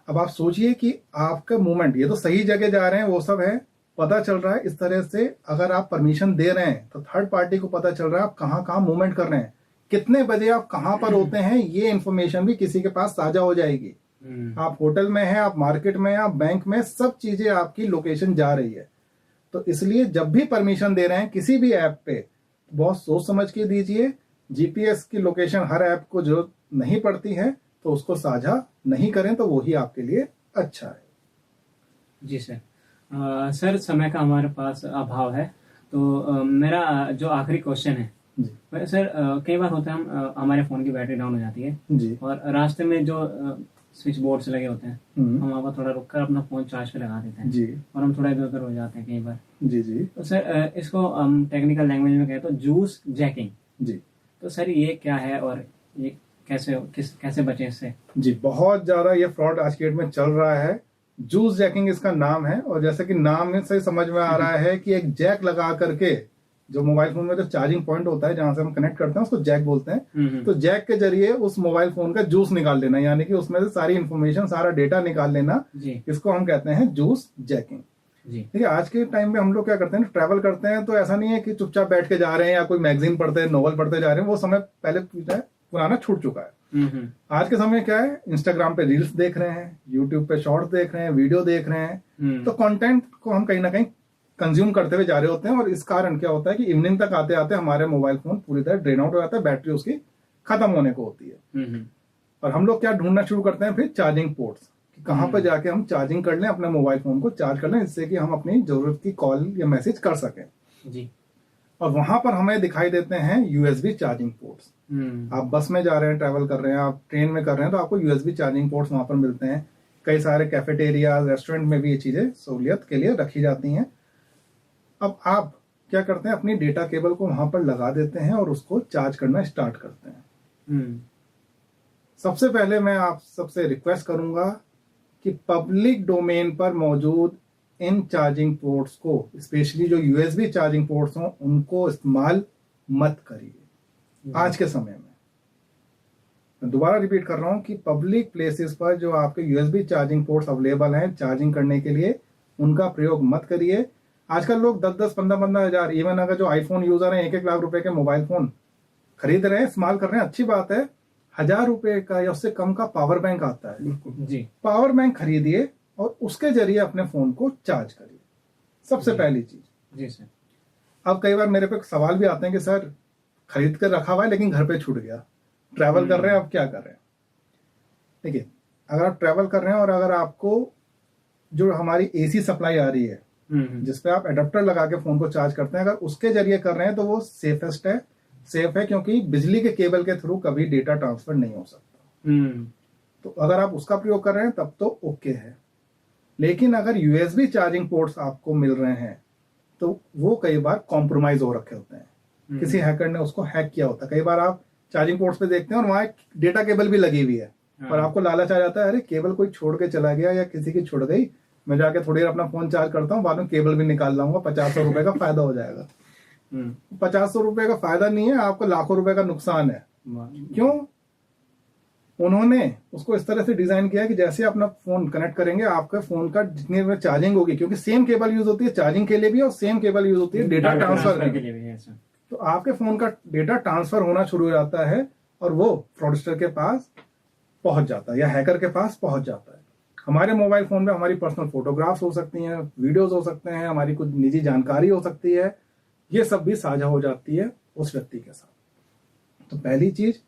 अब आप सोचिए कि आपका मूवमेंट, ये तो सही जगह जा रहे हैं वो सब है, पता चल रहा है इस तरह से। अगर आप परमिशन दे रहे हैं तो थर्ड पार्टी को पता चल रहा है आप कहाँ कहाँ मूवमेंट कर रहे हैं, कितने बजे आप कहाँ पर होते हैं, ये इन्फॉर्मेशन भी किसी के पास साझा हो जाएगी। आप होटल में हैं, आप मार्केट में हैं, आप बैंक में, सब चीजें आपकी लोकेशन जा रही है। तो इसलिए जब भी परमिशन दे रहे हैं किसी भी ऐप पे, बहुत सोच समझ के दीजिए। जीपीएस की लोकेशन हर ऐप को जो नहीं पड़ती है तो उसको साझा नहीं करें, तो वो ही आपके लिए अच्छा है। जी सर। सर समय का हमारे पास अभाव है, तो मेरा जो आखिरी क्वेश्चन है जी सर, कई बार होता है हमारे फोन की बैटरी डाउन हो जाती है जी और रास्ते में जो स्विच बोर्ड्स लगे होते हैं, हम वहाँ पर थोड़ा रुककर अपना फोन चार्ज पे लगा देते हैं जी और हम थोड़ा इधर उधर हो जाते हैं कई बार। जी जी तो सर इसको हम टेक्निकल लैंग्वेज में कहें तो जूस जैकिंग। जी तो सर ये क्या है और ये कैसे बचें इससे? जी, बहुत ज्यादा ये फ्रॉड आज की डेट में चल रहा है। जूस जैकिंग इसका नाम है, और जैसे कि नाम से समझ में आ रहा है कि एक जैक लगा करके, जो मोबाइल फोन में जो चार्जिंग पॉइंट होता है जहां से हम कनेक्ट करते हैं उसको जैक बोलते हैं, तो जैक के जरिए उस मोबाइल फोन का जूस निकाल लेना, यानी कि उसमें से सारी इंफॉर्मेशन, सारा डेटा निकाल लेना, इसको हम कहते हैं जूस जैकिंग। देखिए आज के टाइम में हम लोग क्या करते हैं, ट्रैवल करते हैं तो ऐसा नहीं है कि चुपचाप बैठ के जा रहे हैं या कोई मैगजीन पढ़ते हैं, नॉवल पढ़ते जा रहे हैं, वो समय पहले पुराना छूट चुका है। आज के समय क्या है, इंस्टाग्राम पे रील्स देख रहे हैं, यूट्यूब पे शॉर्ट्स देख रहे हैं, वीडियो देख रहे हैं, तो कंटेंट को हम कहीं ना कहीं कंज्यूम करते हुए जा रहे होते हैं, और इस कारण क्या होता है कि इवनिंग तक आते आते हमारे मोबाइल फोन पूरी तरह ड्रेन आउट हो जाता है, बैटरी उसकी खत्म होने को होती है। और हम लोग क्या ढूंढना शुरू करते हैं फिर चार्जिंग पोर्ट्स, कि कहाँ पर जाके हम चार्जिंग कर लें, अपने मोबाइल फोन को चार्ज कर लें, जिससे कि हम अपनी जरूरत की कॉल या मैसेज कर सकें जी। और वहां पर हमें दिखाई देते हैं यूएसबी चार्जिंग पोर्ट्स। आप बस में जा रहे हैं, ट्रैवल कर रहे हैं, आप ट्रेन में कर रहे हैं, तो आपको यूएसबी चार्जिंग पोर्ट्स वहां पर मिलते हैं। कई सारे कैफेटेरिया, रेस्टोरेंट में भी ये चीजें सहूलियत के लिए रखी जाती हैं। अब आप क्या करते हैं, अपनी डेटा केबल को वहां पर लगा देते हैं और उसको चार्ज करना स्टार्ट करते हैं। सबसे पहले मैं आप सबसे रिक्वेस्ट करूंगा कि पब्लिक डोमेन पर मौजूद इन चार्जिंग पोर्ट्स को, स्पेशली जो यूएसबी चार्जिंग पोर्ट्स हों, उनको इस्तेमाल मत करिए आज के समय में। मैं दोबारा रिपीट कर रहा हूं कि पब्लिक प्लेसेस पर जो आपके यूएसबी चार्जिंग पोर्ट्स अवेलेबल हैं चार्जिंग करने के लिए, उनका प्रयोग मत करिए। आजकल लोग 10-10, 15-15 हजार, इवन अगर जो आईफोन यूजर हैं 1-1 लाख रुपए के मोबाइल फोन खरीद रहे हैं, इस्तेमाल कर रहे हैं, अच्छी बात है। 1000 रुपए का या उससे कम का पावर बैंक आता है जी। पावर बैंक खरीदिए और उसके जरिए अपने फोन को चार्ज करिए, सबसे पहली चीज। जी सर। अब कई बार मेरे पे सवाल भी आते हैं कि सर खरीद कर रखा हुआ है लेकिन घर पे छूट गया, ट्रैवल कर रहे हैं, अब क्या कर रहे हैं। देखिए अगर आप ट्रैवल कर रहे हैं और अगर आपको जो हमारी एसी सप्लाई आ रही है जिसपे आप एडाप्टर लगा के फोन को चार्ज करते हैं, अगर उसके जरिए कर रहे हैं तो वो सेफेस्ट है, सेफ है, क्योंकि बिजली के केबल के थ्रू कभी डेटा ट्रांसफर नहीं हो सकता। तो अगर आप उसका प्रयोग कर रहे हैं तब तो ओके है। लेकिन अगर यूएसबी चार्जिंग पोर्ट्स आपको मिल रहे हैं तो वो कई बार कॉम्प्रोमाइज हो रखे होते हैं, किसी हैकर ने उसको हैक किया होता है। कई बार आप चार्जिंग पोर्ट्स पे देखते हैं और वहां एक डेटा केबल भी लगी हुई है, और आपको लालच आ जाता है, अरे केबल कोई छोड़ के चला गया या किसी की छुड़ गई, मैं जाके थोड़ी देर अपना फोन चार्ज करता हूँ, बाद में केबल भी निकाल लाऊंगा, 500 रुपए का फायदा हो जाएगा। 500 रुपए का फायदा नहीं है, आपको लाखों रुपए का नुकसान है। क्यों? उन्होंने उसको इस तरह से डिजाइन किया कि जैसे अपना फोन कनेक्ट करेंगे, आपके फोन का जितनी देर में चार्जिंग होगी, क्योंकि सेम केबल यूज होती है चार्जिंग के लिए भी और सेम केबल यूज होती है डेटा ट्रांसफर के लिए भी, तो आपके फोन का डेटा ट्रांसफर होना शुरू हो जाता है और वो फ्रॉडस्टर के पास पहुंच जाता है या हैकर के पास पहुंच जाता है। हमारे मोबाइल फोन में हमारी पर्सनल फोटोग्राफ्स हो सकती हैं, वीडियोस हो सकते हैं, हमारी कुछ निजी जानकारी हो सकती है, ये सब भी साझा हो जाती है उस व्यक्ति के साथ। तो पहली चीज,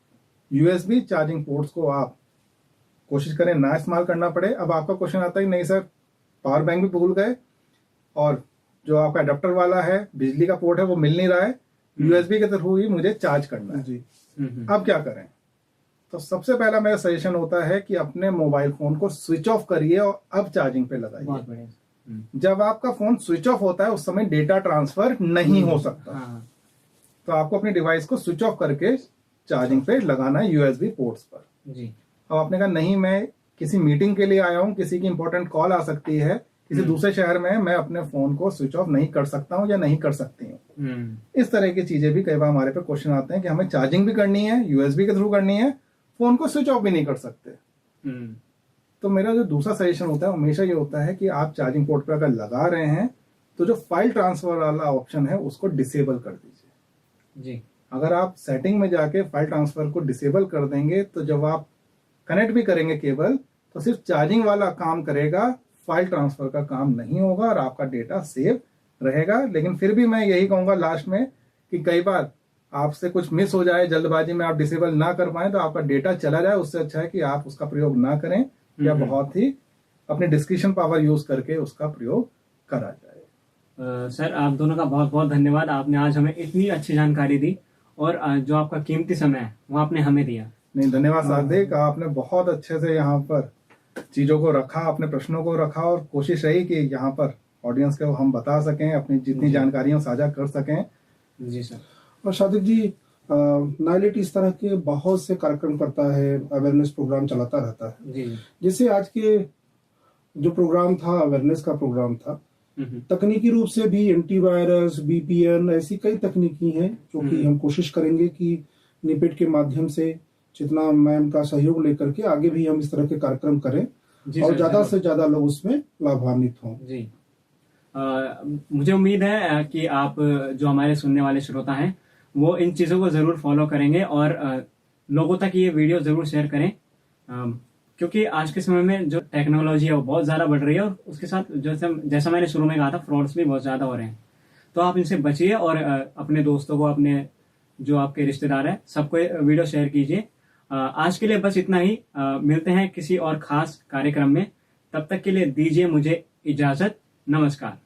यूएसबी चार्जिंग पोर्ट्स को आप कोशिश करें ना इस्तेमाल करना पड़े। अब आपका क्वेश्चन आता है नहीं सर पावर बैंक भी भूल गए और जो आपका अडेप्टर वाला है, बिजली का पोर्ट है, वो मिल नहीं रहा है, यूएसबी के थ्रू ही मुझे चार्ज करना है जी। अब क्या करें? तो सबसे पहला मेरा सजेशन होता है कि अपने मोबाइल फोन को स्विच ऑफ करिए और अब चार्जिंग पे लगाइए। जब आपका फोन स्विच ऑफ होता है उस समय डेटा ट्रांसफर नहीं हो सकता, तो आपको अपनी डिवाइस को स्विच ऑफ करके चार्जिंग पे लगाना है यूएसबी पोर्ट्स पर जी। अब आपने कहा नहीं मैं किसी मीटिंग के लिए आया हूं, किसी की इंपॉर्टेंट कॉल आ सकती है, किसी दूसरे शहर में, मैं अपने फोन को स्विच ऑफ नहीं कर सकता हूं या नहीं कर सकती हूँ। इस तरह की चीजें भी कई बार हमारे पे क्वेश्चन आते हैं कि हमें चार्जिंग भी करनी है, यूएसबी के थ्रू करनी है, फोन को स्विच ऑफ भी नहीं कर सकते। तो मेरा जो दूसरा सजेशन होता है हमेशा ये होता है कि आप चार्जिंग पोर्ट पर अगर लगा रहे हैं तो जो फाइल ट्रांसफर वाला ऑप्शन है उसको डिसेबल कर दीजिए। जी। अगर आप सेटिंग में जाके फाइल ट्रांसफर को डिसेबल कर देंगे तो जब आप कनेक्ट भी करेंगे केबल तो सिर्फ चार्जिंग वाला काम करेगा, फाइल ट्रांसफर का काम नहीं होगा और आपका डेटा सेव रहेगा। लेकिन फिर भी मैं यही कहूंगा लास्ट में कि कई बार आपसे कुछ मिस हो जाए, जल्दबाजी में आप डिसेबल ना कर पाए तो आपका डेटा चला जाए, उससे अच्छा है कि आप उसका प्रयोग ना करें या बहुत ही अपने डिस्क्रिप्शन पावर यूज करके उसका प्रयोग करा जाए। सर आप दोनों का बहुत बहुत धन्यवाद, आपने आज हमें इतनी अच्छी जानकारी दी और जो आपका कीमती समय है वो आपने हमें दिया। नहीं, धन्यवाद सादिक, आपने बहुत अच्छे से यहाँ पर चीजों को रखा, अपने प्रश्नों को रखा और कोशिश रही कि यहाँ पर ऑडियंस को हम बता सकें, अपनी जितनी जानकारियां साझा कर सकें। जी सर। और सादिक जी, नाइलेट इस तरह के बहुत से कार्यक्रम करता है, अवेयरनेस प्रोग्राम चलाता रहता है। जी। जैसे आज के जो प्रोग्राम था, अवेयरनेस का प्रोग्राम था, तकनीकी रूप से भी एंटीवायरस, VPN, ऐसी कई तकनीकी हैं जो कि हम कोशिश करेंगे कि निपेट के माध्यम से जितना मैम का सहयोग लेकर के आगे भी हम इस तरह के कार्यक्रम करें और ज्यादा से ज्यादा लोग उसमें लाभान्वित हों। जी। मुझे उम्मीद है कि आप जो हमारे सुनने वाले श्रोता हैं वो इन चीज़ों को ज़रूर फॉलो करेंगे और लोगों तक ये वीडियो ज़रूर शेयर करें, क्योंकि आज के समय में जो टेक्नोलॉजी है वो बहुत ज़्यादा बढ़ रही है और उसके साथ जैसा मैंने शुरू में कहा था, फ्रॉड्स भी बहुत ज़्यादा हो रहे हैं। तो आप इनसे बचिए और अपने दोस्तों को, अपने जो आपके रिश्तेदार हैं, सबको वीडियो शेयर कीजिए। आज के लिए बस इतना ही। मिलते हैं किसी और खास कार्यक्रम में, तब तक के लिए दीजिए मुझे इजाज़त। नमस्कार।